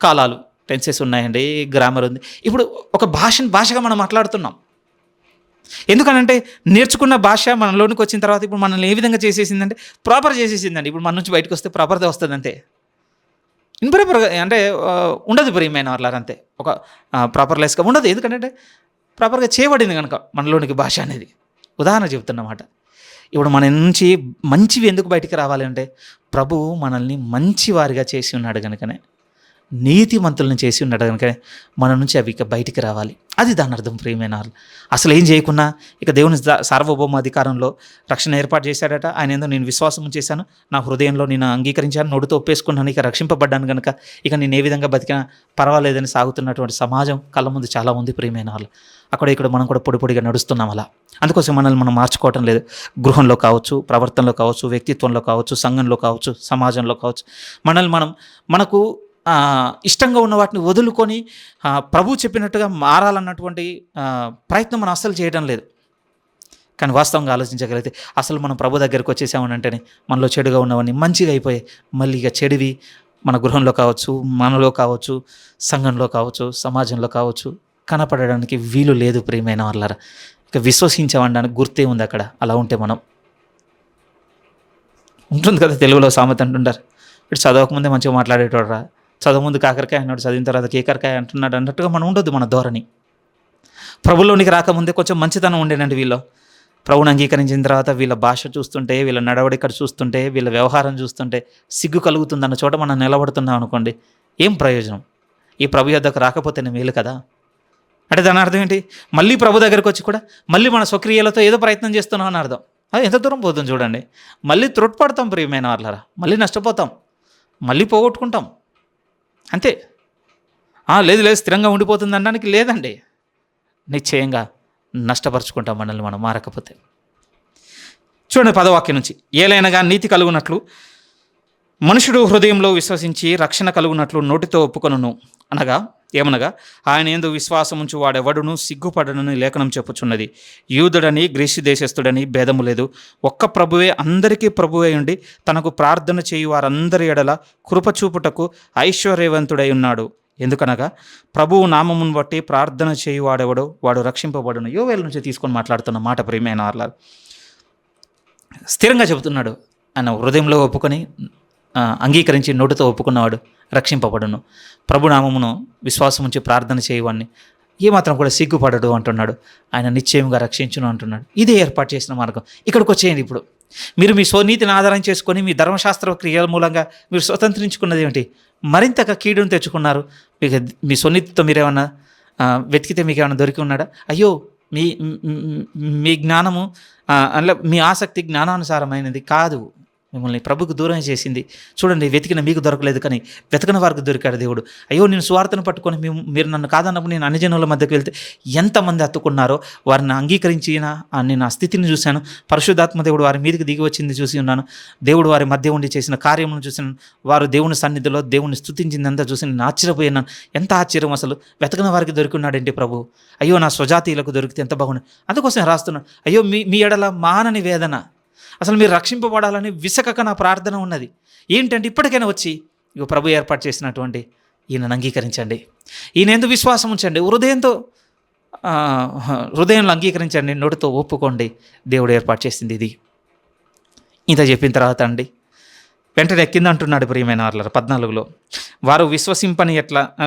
కాలాలు, టెన్సెస్ ఉన్నాయండి, గ్రామర్ ఉంది. ఇప్పుడు ఒక భాషగా మనం మాట్లాడుతున్నాం. ఎందుకనంటే నేర్చుకున్న భాష మనలోనికి వచ్చిన తర్వాత ఇప్పుడు మనల్ని ఏ విధంగా చేసేసిందంటే ప్రాపర్ చేసేసిందండి. ఇప్పుడు మన నుంచి బయటకు వస్తే ప్రాపర్గా వస్తుంది అంతే. ఇంప్రాపర్గా అంటే ఉండదు ప్రియమైన వాళ్ళారా, అంతే. ఒక ప్రాపర్లెస్గా ఉండదు. ఎందుకంటే ప్రాపర్గా చేయబడింది కనుక మనలోనికి భాష అనేది. ఉదాహరణ చెప్తున్నమాట. ఇప్పుడు మన నుంచి మంచివి ఎందుకు బయటికి రావాలి అంటే ప్రభువు మనల్ని మంచివారిగా చేసి ఉన్నాడు కనుకనే, నీతిమంతులను చేసి ఉన్నాడు కనుక మన నుంచి అవి ఇక బయటికి రావాలి. అది దాని అర్థం ప్రియమైన వాళ్ళు. అసలు ఏం చేయకున్నా ఇక దేవుని సార్వభౌమ అధికారంలో రక్షణ ఏర్పాటు చేశాడట. ఆయన ఏందో నేను విశ్వాసం చేశాను, నా హృదయంలో నేను అంగీకరించాను, నోటితో ఒప్పేసుకున్నాను, ఇక రక్షింపబడ్డాను కనుక ఇక నేను ఏ విధంగా బతికినా పర్వాలేదని సాగుతున్నటువంటి సమాజం కళ్ళ ముందు చాలా ఉంది ప్రియమైన వాళ్ళు. అక్కడ ఇక్కడ మనం కూడా పొడిగా నడుస్తున్నాం అలా. అందుకోసం మనల్ని మనం మార్చుకోవటం లేదు. గృహంలో కావచ్చు, ప్రవర్తనలో కావచ్చు, వ్యక్తిత్వంలో కావచ్చు, సంఘంలో కావచ్చు, సమాజంలో కావచ్చు, మనకు ఇష్టంగా ఉన్న వాటిని వదులుకొని ప్రభు చెప్పినట్టుగా మారాలన్నటువంటి ప్రయత్నం మనం అస్సలు చేయడం లేదు. కానీ వాస్తవంగా ఆలోచించగలిగితే అసలు మనం ప్రభు దగ్గరికి వచ్చేసామనంటేనే మనలో చెడుగా ఉన్నవన్నీ మంచిగా అయిపోయాయి. మళ్ళీ ఇక చెడువి మన గృహంలో కావచ్చు, మనలో కావచ్చు, సంఘంలో కావచ్చు, సమాజంలో కావచ్చు కనపడడానికి వీలు లేదు ప్రియమైన వాళ్ళారా. ఇక విశ్వసించమనడానికి గుర్తే ఉంది అక్కడ. అలా ఉంటే మనం ఉంటుంది కదా, తెలుగులో సామెత అంటుంటారు, ఇటు చదవకముందే మంచిగా మాట్లాడేటోడు రా, చదువు ముందు కాకరకాయ అన్నాడు, చదివిన తర్వాత కేకరకాయ అంటున్నాడు అన్నట్టుగా మనం ఉండొద్దు. మన ధోరణి ప్రభులోనికి రాకముందే కొంచెం మంచితనం ఉండేనండి వీళ్ళు. ప్రభుని అంగీకరించిన తర్వాత వీళ్ళ భాష చూస్తుంటే, వీళ్ళ నడవడిక్కడ చూస్తుంటే, వీళ్ళ వ్యవహారం చూస్తుంటే సిగ్గు కలుగుతుందన్న చోట మనం నిలబడుతున్నాం అనుకోండి, ఏం ప్రయోజనం? ఈ ప్రభు యొద్దకు రాకపోతేనే మేలు కదా. అంటే దాని అర్థం ఏంటి? మళ్ళీ ప్రభు దగ్గరికి వచ్చి కూడా మళ్ళీ మన స్వక్రియలతో ఏదో ప్రయత్నం చేస్తున్నాం అని అర్థం. అది ఎంత దూరం పోతుంది చూడండి. మళ్ళీ త్రొట్టుపడతాం ప్రియమైన వాళ్ళరా, మళ్ళీ నష్టపోతాం, మళ్ళీ పోగొట్టుకుంటాం అంతే. లేదు స్థిరంగా ఉండిపోతుంది అనడానికి లేదండి. నిశ్చయంగా నష్టపరుచుకుంటాం మనల్ని మనం మారకపోతే. చూడండి 10వ వాక్యం నుంచి, ఏలైనగా నీతి కలుగునట్లు మనుషుడు హృదయంలో విశ్వసించి రక్షణ కలుగునట్లు నోటితో ఒప్పుకొనును ఏమనగా ఆయన యందు విశ్వాసం ఉంచు వాడెవడును సిగ్గుపడనని లేఖనం చెప్పుచున్నది. యూదుడని గ్రీసు దేశస్థుడని భేదము లేదు, ఒక్క ప్రభువే అందరికీ ప్రభువై ఉండి తనకు ప్రార్థన చేయు వారందరి ఎడల కృపచూపుటకు ఐశ్వర్యవంతుడై ఉన్నాడు. ఎందుకనగా ప్రభువు నామమును బట్టి ప్రార్థన చేయువాడెవడో వాడు రక్షింపబడును. యోవేలు నుంచి తీసుకొని మాట్లాడుతున్న మాట ప్రియమైన వాళ్ళ స్థిరంగా చెబుతున్నాడు. ఆయన హృదయంలో ఒప్పుకొని అంగీకరించి నోటితో ఒప్పుకున్నవాడు రక్షింపబడును. ప్రభునామమును విశ్వాసం ఉంచి ప్రార్థన చేయవాడిని ఏమాత్రం కూడా సిగ్గుపడడు అంటున్నాడు. ఆయన నిశ్చయంగా రక్షించును అంటున్నాడు. ఇదే ఏర్పాటు చేసిన మార్గం. ఇక్కడికి వచ్చేయండి. ఇప్పుడు మీరు మీ స్వనీతిని ఆధారం చేసుకొని మీ ధర్మశాస్త్ర క్రియల మూలంగా మీరు స్వతంత్రించుకున్నది ఏమిటి? మరింతగా కీడును తెచ్చుకున్నారు. మీ స్వనీతితో మీరేమన్నా వెతికితే మీకు ఏమైనా దొరికి ఉన్నాడా? అయ్యో, మీ జ్ఞానము అందులో మీ ఆసక్తి జ్ఞానానుసారమైనది కాదు, మిమ్మల్ని ప్రభుకు దూరం చేసింది. చూడండి, వెతికిన మీకు దొరకలేదు కానీ వెతకని వారికి దొరికాడు దేవుడు. అయ్యో, నేను సువార్తను పట్టుకొని మీరు నన్ను కాదన్నప్పుడు నేను అన్ని జనుల మధ్యకి వెళ్తే ఎంతమంది అత్తుకున్నారో వారిని అంగీకరించిన నేను ఆ స్థితిని చూశాను. పరిశుద్ధాత్మ దేవుడు వారి మీదకి దిగి వచ్చింది చూసి ఉన్నాను. దేవుడు వారి మధ్య ఉండి చేసిన కార్యములను చూసిన వారు దేవుని సన్నిధిలో దేవుని స్తుతించిందంతా చూసి నేను ఆశ్చర్యపోయినాను. ఎంత ఆశ్చర్యం అసలు! వెతకని వారికి దొరికి ఉన్నాడేంటి ప్రభు? అయ్యో, నా స్వజాతీయులకు దొరికితే ఎంత బాగుంది. అందుకోసం రాస్తున్నాను, అయ్యో మీ ఎడల మానని వేదన, అసలు మీరు రక్షింపబడాలని విసకక నా ప్రార్థన ఉన్నది. ఏంటంటే ఇప్పటికైనా వచ్చి ఇక ప్రభు ఏర్పాటు చేసినటువంటి ఈయనను అంగీకరించండి, ఈయన ఎందుకు విశ్వాసం ఉంచండి, హృదయంలో అంగీకరించండి, నోటితో ఒప్పుకోండి. దేవుడు ఏర్పాటు చేసింది ఇది. ఇంత చెప్పిన తర్వాత అండి వెంటనే ఎక్కింది అంటున్నాడు ప్రియమైన వాళ్ళ 14లో, వారు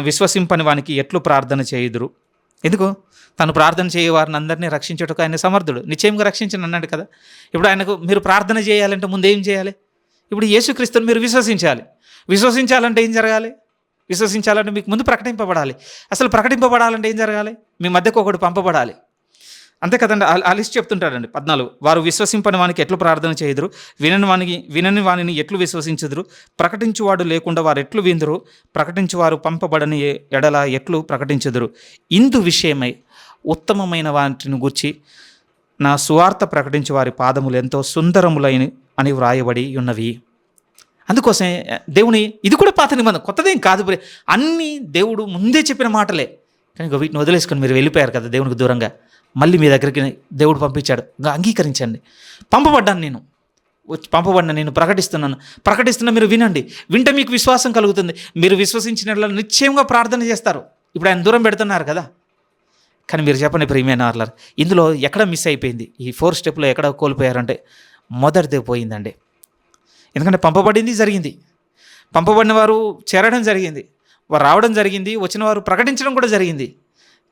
విశ్వసింపని వానికి ఎట్లు ప్రార్థన చేయుదురు? ఎందుకు? తను ప్రార్థన చేయే వారిని అందరినీ రక్షించుటకు ఆయన సమర్థుడు. నిశ్చయంగా రక్షించను అన్నాడు కదా. ఇప్పుడు ఆయనకు మీరు ప్రార్థన చేయాలంటే ముందు ఏం చేయాలి? ఇప్పుడు యేసుక్రీస్తుని మీరు విశ్వసించాలి. విశ్వసించాలంటే ఏం జరగాలి? విశ్వసించాలంటే మీకు ముందు ప్రకటింపబడాలి. అసలు ప్రకటింపబడాలంటే ఏం జరగాలి? మీ మధ్యకు ఒకడు పంపబడాలి. అంతే కదండి. ఆ లిస్ట్ చెప్తుంటాడండి 14. వారు విశ్వసింపని వానికి ఎట్లు ప్రార్థన చేయుదురు, వినని వానిని ఎట్లు విశ్వసించుదురు, ప్రకటించువాడు లేకుండా వారు ఎట్లు విందురు, ప్రకటించువారు పంపబడని ఎడల ఎట్లు ప్రకటించుదురు. ఇందు విషయమై ఉత్తమమైన వాటిని గూర్చి నా సువార్త ప్రకటించు వారి పాదములు ఎంతో సుందరములైన అని వ్రాయబడి ఉన్నవి. అందుకోసమే దేవుని ఇది కూడా పాత నిబంధన, కొత్తదేం కాదు. అన్నీ దేవుడు ముందే చెప్పిన మాటలే. కానీ వీటిని వదిలేసుకొని మీరు వెళ్ళిపోయారు కదా దేవునికి దూరంగా. మళ్ళీ మీ దగ్గరికి దేవుడు పంపించాడు, ఇంకా అంగీకరించండి. పంపబడిన నేను ప్రకటిస్తున్నా, మీరు వినండి. వింటే మీకు విశ్వాసం కలుగుతుంది. మీరు విశ్వసించిన నిశ్చయంగా ప్రార్థన చేస్తారు. ఇప్పుడు ఆయన దూరం పెడుతున్నారు కదా. కానీ మీరు చెప్పండి ప్రియమైన వారలారా, ఇందులో ఎక్కడ మిస్ అయిపోయింది? ఈ 4 స్టెప్లో ఎక్కడ కోల్పోయారంటే మొదటిదే పోయిందండి. ఎందుకంటే పంపబడింది జరిగింది, పంపబడిన వారు చేరడం జరిగింది, వారు రావడం జరిగింది, వచ్చిన వారు ప్రకటించడం కూడా జరిగింది.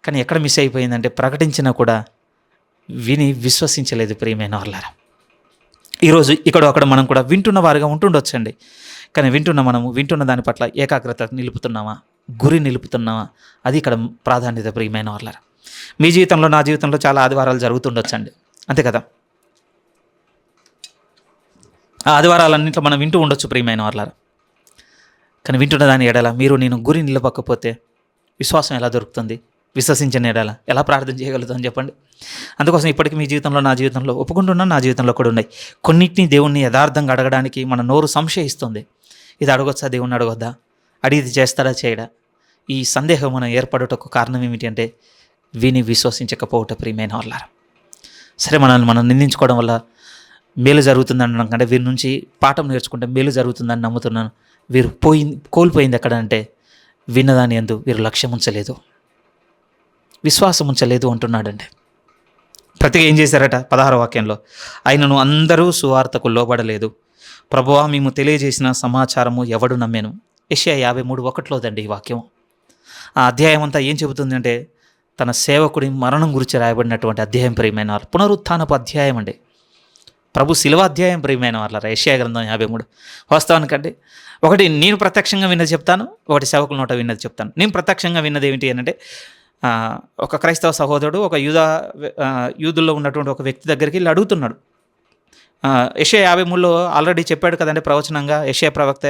కానీ ఎక్కడ మిస్ అయిపోయిందంటే ప్రకటించినా కూడా విని విశ్వసించలేదు ప్రియమైన వారలారా. ఈరోజు ఇక్కడ అక్కడ మనం కూడా వింటున్న వారుగా ఉంటుండొచ్చండి. కానీ వింటున్న దాని పట్ల ఏకాగ్రత నిలుపుతున్నామా, గురి నిలుపుతున్నామా, అది ఇక్కడ ప్రాధాన్యత ప్రియమైన వారలారా. మీ జీవితంలో, నా జీవితంలో చాలా ఆదివారాలు జరుగుతుండొచ్చండి, అంతే కదా. ఆ ఆదివారాలన్నింటిలో మనం వింటూ ఉండొచ్చు ప్రియమైన వారలారా. కానీ వింటున్న దాని ఎడల నేను గురి నిలపకపోతే విశ్వాసం ఎలా దొరుకుతుంది? విశ్వసించిన ఎడల ఎలా ప్రార్థన చేయగలుగుతామని చెప్పండి. అందుకోసం ఇప్పటికీ మీ జీవితంలో, నా జీవితంలో ఒప్పుకుంటున్నాను, నా జీవితంలో కూడా ఉన్నాయి. కొన్నిటిని దేవుణ్ణి యథార్థంగా అడగడానికి మన నోరు సంశయిస్తుంది. ఇది అడగొచ్చా, దేవుణ్ణి అడగొద్దా, అడిగిది చేస్తాడా చేయడా? ఈ సందేహం మనం ఏర్పడటకు కారణం ఏమిటి అంటే విని విశ్వసించకపోవట ప్రియమైన వాళ్ళారా. సరే, మనం నిందించుకోవడం వల్ల మేలు జరుగుతుందని అనకంటే వీరి నుంచి పాఠం నేర్చుకుంటే మేలు జరుగుతుందని నమ్ముతున్నాను. వీరు కోల్పోయింది ఎక్కడ అంటే విన్నదాని యందు వీరు లక్ష్యం ఉంచలేదు, విశ్వాసం ఉంచలేదు అంటున్నాడండి. ప్రతిగా ఏం చేశారట 16వ వాక్యంలో, ఆయనను అందరూ సువార్తకు లోబడలేదు, ప్రభువా మేము తెలియజేసిన సమాచారము ఎవడు నమ్మెను. యెషయా 53:1లోదండి ఈ వాక్యం. ఆ అధ్యాయం అంతా ఏం చెబుతుంది అంటే తన సేవకుడి మరణం గురించి రాయబడినటువంటి అధ్యాయం ప్రియమైన వాళ్ళు. పునరుత్థానపు అధ్యాయం అండి, ప్రభు శిలువ అధ్యాయం ప్రియమైన వాళ్ళ. యెషయా గ్రంథం 53. వాస్తవానికంటే ఒకటి నేను ప్రత్యక్షంగా విన్నది చెప్తాను, ఒకటి సేవకుల నోట విన్నది చెప్తాను. నేను ప్రత్యక్షంగా విన్నది ఏమిటి అంటే ఒక క్రైస్తవ సహోదరుడు ఒక యూదుల్లో ఉన్నటువంటి ఒక వ్యక్తి దగ్గరికి వెళ్ళి అడుగుతున్నాడు. యెషయా 53లో ఆల్రెడీ చెప్పాడు కదండి ప్రవచనంగా. యెషయా ప్రవక్త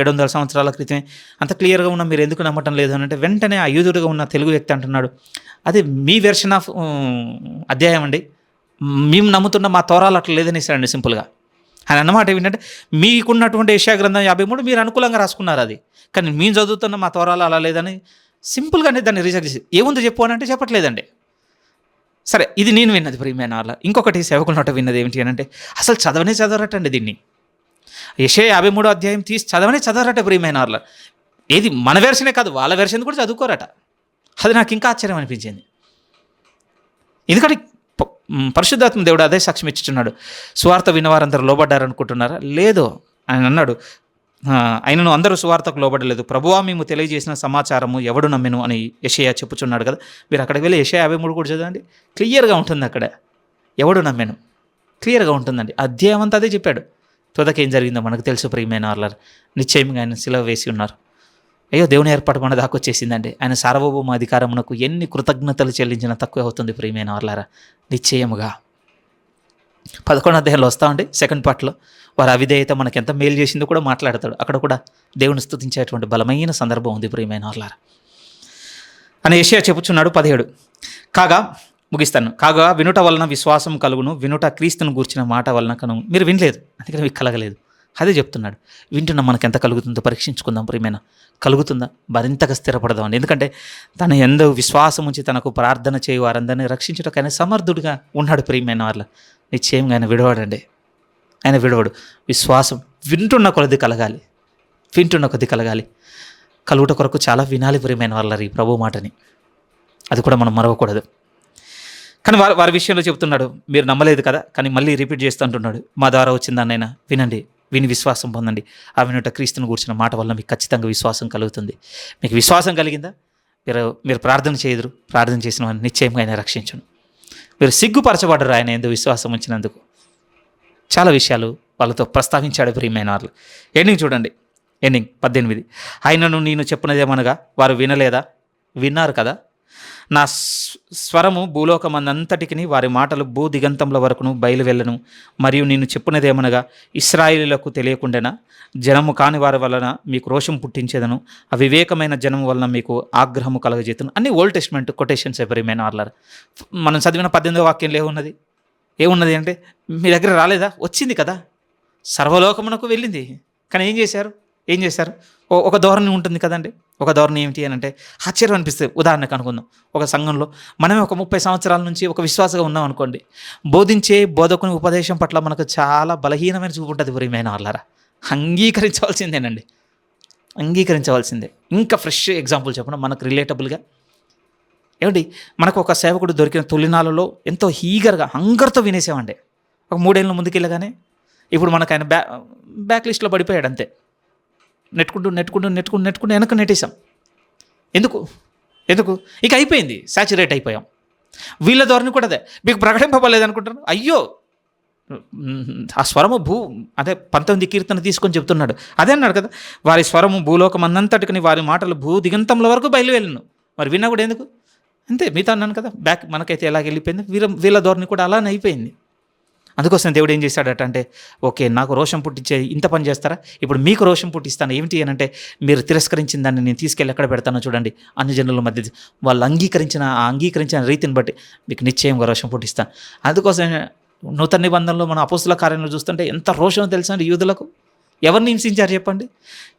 700 సంవత్సరాల క్రితమే అంత క్లియర్గా ఉన్న మీరు ఎందుకు నమ్మటం లేదు అని అంటే వెంటనే ఆ యూదుడుగా ఉన్న తెలుగు వ్యక్తి అంటున్నాడు, అది మీ వెర్షన్ ఆఫ్ అధ్యాయం అండి, మేము నమ్ముతున్న మా తోరాలు అట్లా లేదని ఇస్తాడండి సింపుల్గా. ఆయన అన్నమాట ఏంటంటే మీకున్నటువంటి యెషయా గ్రంథం 53 మీరు అనుకూలంగా రాసుకున్నారు, అది కానీ మేము చదువుతున్న మా తోరాలు అలా లేదని సింపుల్గానే దాన్ని రిజెక్ట్ చేసి ఏముందో చెప్పు అని అంటే చెప్పట్లేదండి. సరే, ఇది నేను విన్నది ప్రియమైన వాళ్ళ. ఇంకొకటి సేవకుల నోట విన్నది ఏమిటి అని అంటే అసలు చదవరటండి దీన్ని. యెషయా 53 అధ్యాయం తీసి చదవరట ప్రియమైన వాళ్ళ. ఏది మన వెర్షనే కాదు, వాళ్ళ వెర్షన్ కూడా చదువుకోరట. అది నాకు ఇంకా ఆశ్చర్యం అనిపించింది. ఎందుకంటే పరిశుద్ధాత్మ దేవుడు అదే సాక్ష్యం ఇచ్చుచున్నాడు. సువార్త విన్నవారందరూ లోబడ్డారనుకుంటున్నారా? లేదు. ఆయన అన్నాడు, ఆయనను అందరూ సువార్తకు లోబడలేదు, ప్రభువా మేము తెలియజేసిన సమాచారము ఎవడు నమ్మెను అని యెషయా చెప్పుచున్నాడు కదా. మీరు అక్కడికి వెళ్ళి యెషయా 53 కూడా చదవండి, క్లియర్గా ఉంటుంది అక్కడ ఎవడు నమ్మెను, క్లియర్గా ఉంటుందండి. అధ్యాయం అంతా అదే చెప్పాడు. తుదకేం జరిగిందో మనకు తెలుసు ప్రియమైన వాళ్ళ. నిశ్చయంగా ఆయన సిలువ వేసి ఉన్నారు. అయ్యో, దేవుని ఏర్పాటు మన దాకా వచ్చేసిందండి. ఆయన సార్వభౌమ అధికారమునకు ఎన్ని కృతజ్ఞతలు చెల్లించినా తక్కువ అవుతుంది ప్రియమైన వాళ్ళారా. నిశ్చయముగా 11వ అధ్యాయంలో వస్తామండి, సెకండ్ పార్ట్లో వారి అవిధేయత మనకి ఎంత మేలు చేసిందో కూడా మాట్లాడతాడు. అక్కడ కూడా దేవుని స్తుతించేటువంటి బలమైన సందర్భం ఉంది ప్రియమైన వాళ్ళారా అని యెషయా చెప్పుచున్నాడు. 17 కాగా వినుట వలన విశ్వాసం కలుగును, వినుట క్రీస్తును గూర్చిన మాట వలన కలుగును. మీరు వినలేదు, అందుకని మీకు కలగలేదు. అదే చెప్తున్నాడు. వింటున్నా మనకు ఎంత కలుగుతుందో పరీక్షించుకుందాం ప్రియమైన. కలుగుతుందా? మరింతగా స్థిరపడదామండి. ఎందుకంటే తన ఎందు విశ్వాసం ఉంచి తనకు ప్రార్థన చేయి వారందరినీ రక్షించటకైనా సమర్థుడిగా ఉన్నాడు ప్రియమైన వాళ్ళ. నిశ్చయంగా ఆయన విడవాడండి, ఆయన విడవడు. విశ్వాసం వింటున్న కొలది కలగాలి. కలుగుట కొరకు చాలా వినాలి ప్రియమైన వాళ్ళ ఈ ప్రభు మాటని. అది కూడా మనం మరవకూడదు. కానీ వారి విషయంలో చెప్తున్నాడు, మీరు నమ్మలేదు కదా, కానీ మళ్ళీ రిపీట్ చేస్తూ అంటున్నాడు, మా ద్వారా వచ్చిందాన్నైనా వినండి, విని విశ్వాసం పొందండి. ఆ వినుట క్రీస్తును కూర్చున్న మాట వల్ల మీకు ఖచ్చితంగా విశ్వాసం కలుగుతుంది. మీకు విశ్వాసం కలిగిందా? మీరు ప్రార్థన చేయదురు, ప్రార్థన చేసిన వారిని నిశ్చయంగా ఆయన రక్షించను. మీరు సిగ్గుపరచబడరు ఆయన ఎందుకు విశ్వాసం ఉంచినందుకు. చాలా విషయాలు వాళ్ళతో ప్రస్తావించాడు ప్రియమైన వాళ్ళు. ఎండింగ్ చూడండి, ఎండింగ్ 18. ఆయనను నేను చెప్పినదేమనగా వారు వినలేదా? విన్నారు కదా, నా స్వరము భూలోకమందంతటికిని వారి మాటలు భూ దిగంతముల వరకును బయలు వెళ్ళను. మరియు నేను చెప్పున్నదేమనగా, ఇశ్రాయేలీయులకు తెలియకుండానా జనము కాని వారి వలన మీకు రోషం పుట్టించేదను, అవివేకమైన జనం వలన మీకు ఆగ్రహము కలగజేతును. అన్ని ఓల్డ్ టెస్ట్మెంట్ కొటేషన్స్ ఎవరిమైనా ఆర్లర్. మనం చదివిన 18వ వాక్యంలో ఏమున్నది అంటే, మీ దగ్గర రాలేదా? వచ్చింది కదా, సర్వలోకమునకు వెళ్ళింది. కానీ ఏం చేశారు? ఒక ధోరణి ఉంటుంది కదండి. ఒక ధోరణి ఏమిటి అని అంటే ఆశ్చర్యం అనిపిస్తుంది. ఉదాహరణకు అనుకుందాం, ఒక సంఘంలో మనమే ఒక 30 సంవత్సరాల నుంచి ఒక విశ్వాసగా ఉన్నాం అనుకోండి. బోధించే బోధకుని ఉపదేశం పట్ల మనకు చాలా బలహీనమైన చూపు ఉంటుంది. ఎవరిమైన వాళ్ళారా, అంగీకరించవలసిందే. ఇంకా ఫ్రెష్ ఎగ్జాంపుల్ చెప్పడం మనకు రిలేటబుల్గా ఏమిటి, మనకు ఒక సేవకుడు దొరికిన తొలినాళ్ళలో ఎంతో హీగర్గా హంగర్తో వినేసామండి. ఒక 3 ఏళ్ళ ముందుకెళ్ళగానే ఇప్పుడు మనకు ఆయన బ్యాక్ లిస్ట్లో పడిపోయాడు. అంతే, నెట్టుకుంటూ వెనక్కి నెట్టేసాం. ఎందుకు ఇక అయిపోయింది, సాచురేట్ అయిపోయాం. వీళ్ళ ధోరణి కూడా అదే. మీకు ప్రకటింపబడలేదు అనుకుంటారు. అయ్యో, ఆ స్వరము అదే 19 కీర్తన తీసుకొని చెప్తున్నాడు. అదే అన్నాడు కదా, వారి స్వరము భూలోకం అన్నంతటికని వారి మాటలు భూ దిగంతముల వరకు బయలు వెళ్ళను. మరి విన్నా కూడా ఎందుకు? అంతే, మీతో అన్నాను కదా, బ్యాక్ మనకైతే ఎలాగ వెళ్ళిపోయింది, వీళ్ళ ధోరణి కూడా అలానే అయిపోయింది. అందుకోసం దేవుడు ఏం చేశాడట అంటే, ఓకే, నాకు రోషం పుట్టించే ఇంత పని చేస్తారా, ఇప్పుడు మీకు రోషం పుట్టిస్తాను. ఏమిటి అని అంటే, మీరు తిరస్కరించిన దాన్ని నేను తీసుకెళ్ళి ఎక్కడ పెడతానో చూడండి, అన్ని జనుల మధ్య వాళ్ళు అంగీకరించిన రీతిని బట్టి మీకు నిశ్చయంగా రోషం పుట్టిస్తాను. అందుకోసం నూతన నిబంధనలో మన అపోస్తుల కార్యంలో చూస్తుంటే ఎంత రోషం తెలుసా అండి యూదులకు. ఎవరిని హింసించారు చెప్పండి?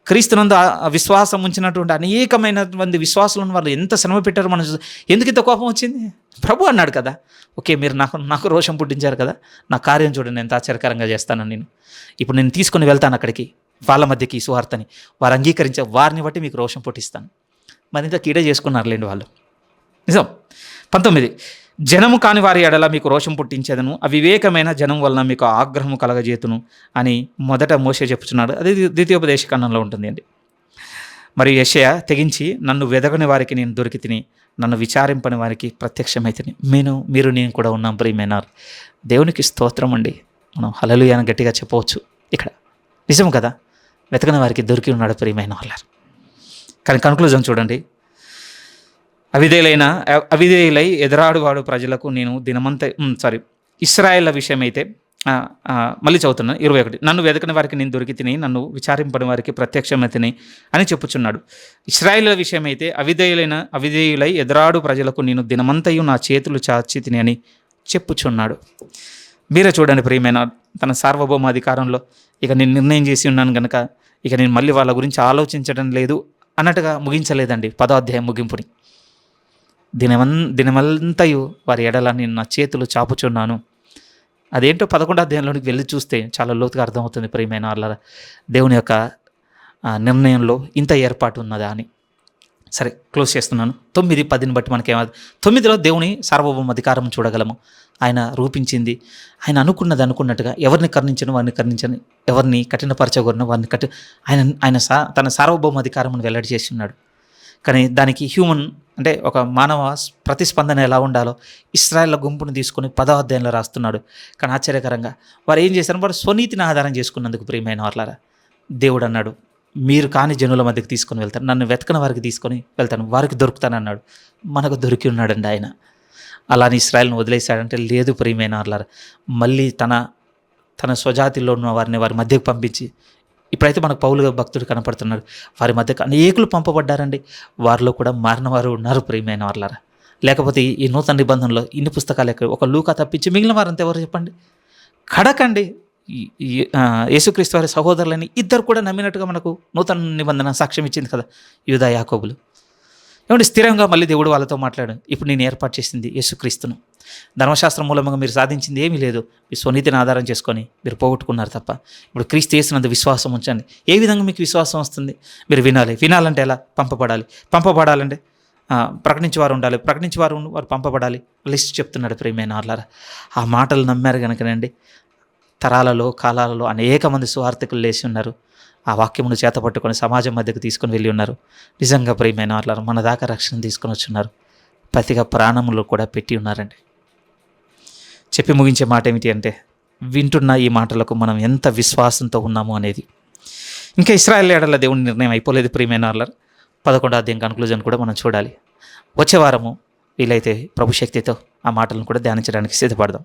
క్రీస్తునందు విశ్వాసం ఉంచినటువంటి అనేకమైన మంది విశ్వాసులను వాళ్ళు ఎంత శ్రమ పెట్టారో మనం ఎందుకు ఇంత కోపం వచ్చింది? ప్రభు అన్నాడు కదా, ఓకే, మీరు నాకు రోషం పుట్టించారు కదా, నా కార్యం చూడండి ఎంత ఆశ్చర్యకరంగా చేస్తాను. ఇప్పుడు నేను తీసుకొని వెళ్తాను అక్కడికి, వాళ్ళ మధ్యకి ఈ సువార్తని. వారు అంగీకరించే వారిని బట్టి మీకు రోషం పుట్టిస్తాను. మరింత కీడే చేసుకున్నారులేండి వాళ్ళు. నిజం. 19, జనము కాని వారి ఎడల మీకు రోషం పుట్టించేదను, అవివేకమైన జనం వలన మీకు ఆగ్రహము కలగజేతును అని మొదట మోషే చెప్పుచున్నాడు. అది ద్వితీయోపదేశ కాండంలో ఉంటుంది అండి. మరియు యెషయా తెగించి, నన్ను వెదగని వారికి నేను దొరికి తిని, నన్ను విచారింపని వారికి ప్రత్యక్షమైతిని. నేను కూడా ఉన్నాం. ప్రియమైనారు, దేవునికి స్తోత్రం అండి. మనం హల్లెలూయా అని గట్టిగా చెప్పవచ్చు. ఇక్కడ నిజం కదా, వెతకని వారికి దొరికి ఉన్నాడు ప్రియమైన వాళ్ళారు. కానీ కన్క్లూజన్ చూడండి, అవిధేయులై ఎదురాడువాడు ప్రజలకు నేను ఇశ్రాయేళ్ల విషయమైతే మళ్ళీ చదువుతున్నాను 21, నన్ను వెదకని వారికి నేను దొరికి తిని, నన్ను విచారింపని వారికి ప్రత్యక్షమైతిని అని చెప్పుచున్నాడు. ఇశ్రాయేళ్ల విషయమైతే అవిధేయులై ఎదురాడు ప్రజలకు నేను దినమంతయు నా చేతులు చాచి తిని అని చెప్పుచున్నాడు. మీరే చూడండి ప్రియమైన, తన సార్వభౌమ అధికారంలో ఇక నేను నిర్ణయం చేసి ఉన్నాను కనుక ఇక నేను మళ్ళీ వాళ్ళ గురించి ఆలోచించడం లేదు అన్నట్టుగా ముగించలేదండి 10వ అధ్యాయం ముగింపుని. దినమంతయు వారి ఎడల నేను నా చేతులు చాపుచున్నాను. అదేంటో 11వ అధ్యాయంలోనికి వెళ్ళి చూస్తే చాలా లోతుగా అర్థమవుతుంది ప్రియమైన వాళ్ళ, దేవుని యొక్క నిర్ణయంలో ఇంత ఏర్పాటు ఉన్నదా అని. సరే, క్లోజ్ చేస్తున్నాను. 9, 10 బట్టి మనకేమది, 9లో దేవుని సార్వభౌమ అధికారం చూడగలము. ఆయన రూపించింది, ఆయన అనుకున్నట్టుగా ఎవరిని కరుణించను వారిని కరుణించను, ఎవరిని కఠినపరచగొరను వారిని ఆయన తన సార్వభౌమ అధికారమును వెల్లడి చేసి ఉన్నాడు. కానీ దానికి హ్యూమన్ అంటే ఒక మానవ ప్రతిస్పందన ఎలా ఉండాలో ఇశ్రాయేళ్ల గుంపును తీసుకొని 10వ అధ్యాయంలో రాస్తున్నాడు. కానీ ఆశ్చర్యకరంగా వారు ఏం చేశారు? వారు స్వనీతిని ఆధారం చేసుకున్నందుకు ప్రియమైన వాళ్ళారా, దేవుడు అన్నాడు, మీరు కాని జనుల మధ్యకి తీసుకొని వెళ్తాను, నన్ను వెతకని వారికి తీసుకొని వెళ్తాను, వారికి దొరుకుతానన్నాడు. మనకు దొరికి ఉన్నాడండి ఆయన. అలాని ఇశ్రాయేల్ను వదిలేశాడంటే లేదు ప్రియమైన వాళ్ళారా, మళ్ళీ తన స్వజాతిలో ఉన్న వారి మధ్యకు పంపించి, ఇప్పుడైతే మనకు పౌలు భక్తుడు కనపడుతున్నాడు, వారి మధ్యకు అనేకులు పంపబడ్డారండి. వారిలో కూడా మారిన వారు ఉన్నారు ప్రియమైన వాళ్ళారా. లేకపోతే ఈ నూతన నిబంధనలో ఇన్ని పుస్తకాలు ఎక్కడ, ఒక లూకా తప్పించి మిగిలిన వారంతా ఎవరు చెప్పండి? కడకండి యేసుక్రీస్తు వారి సహోదరులని ఇద్దరు కూడా నమ్మినట్టుగా మనకు నూతన నిబంధన సాక్ష్యం ఇచ్చింది కదా, యూదా యాకోబులు. ఏమంటే స్థిరంగా మళ్ళీ దేవుడు వాళ్ళతో మాట్లాడు, ఇప్పుడు నేను ఏర్పాటు చేసింది యేసుక్రీస్తును. ధర్మశాస్త్రం మూలంగా మీరు సాధించింది ఏమీ లేదు, మీ స్వనీతిని ఆధారం చేసుకొని మీరు పోగొట్టుకున్నారు తప్ప. ఇప్పుడు క్రీస్తు యేసునందు విశ్వాసం ఉంచండి. ఏ విధంగా మీకు విశ్వాసం వస్తుంది? మీరు వినాలంటే ఎలా? పంపబడాలంటే ప్రకటించేవారు ఉండాలి, వారు పంపబడాలి. లిస్ట్ చెప్తున్నాడు ప్రియమైన వాళ్ళారా. ఆ మాటలు నమ్మారు కనుకనండి తరాలలో కాలాలలో అనేక మంది సువార్థికులు లేచి ఉన్నారు. ఆ వాక్యమును చేతపట్టుకొని సమాజం మధ్యకు తీసుకొని వెళ్ళి ఉన్నారు. నిజంగా ప్రియమైన వాళ్ళారా, మన దాకా రక్షణ తీసుకొని వచ్చున్నారు. ప్రతిగా ప్రాణములు కూడా పెట్టి ఉన్నారండి. చెప్పి ముగించే మాట ఏమిటి అంటే, వింటున్న ఈ మాటలకు మనం ఎంత విశ్వాసంతో ఉన్నాము అనేది. ఇంకా ఇశ్రాయేల్ ఎడల దేవుని నిర్ణయం అయిపోలేదు ప్రియమైన వాళ్ళారా. 11వ అధ్యాయం కన్క్లూజన్ కూడా మనం చూడాలి. వచ్చే వారము వీలైతే ప్రభు శక్తితో ఆ మాటలను కూడా ధ్యానించడానికి సిద్ధపడదాం.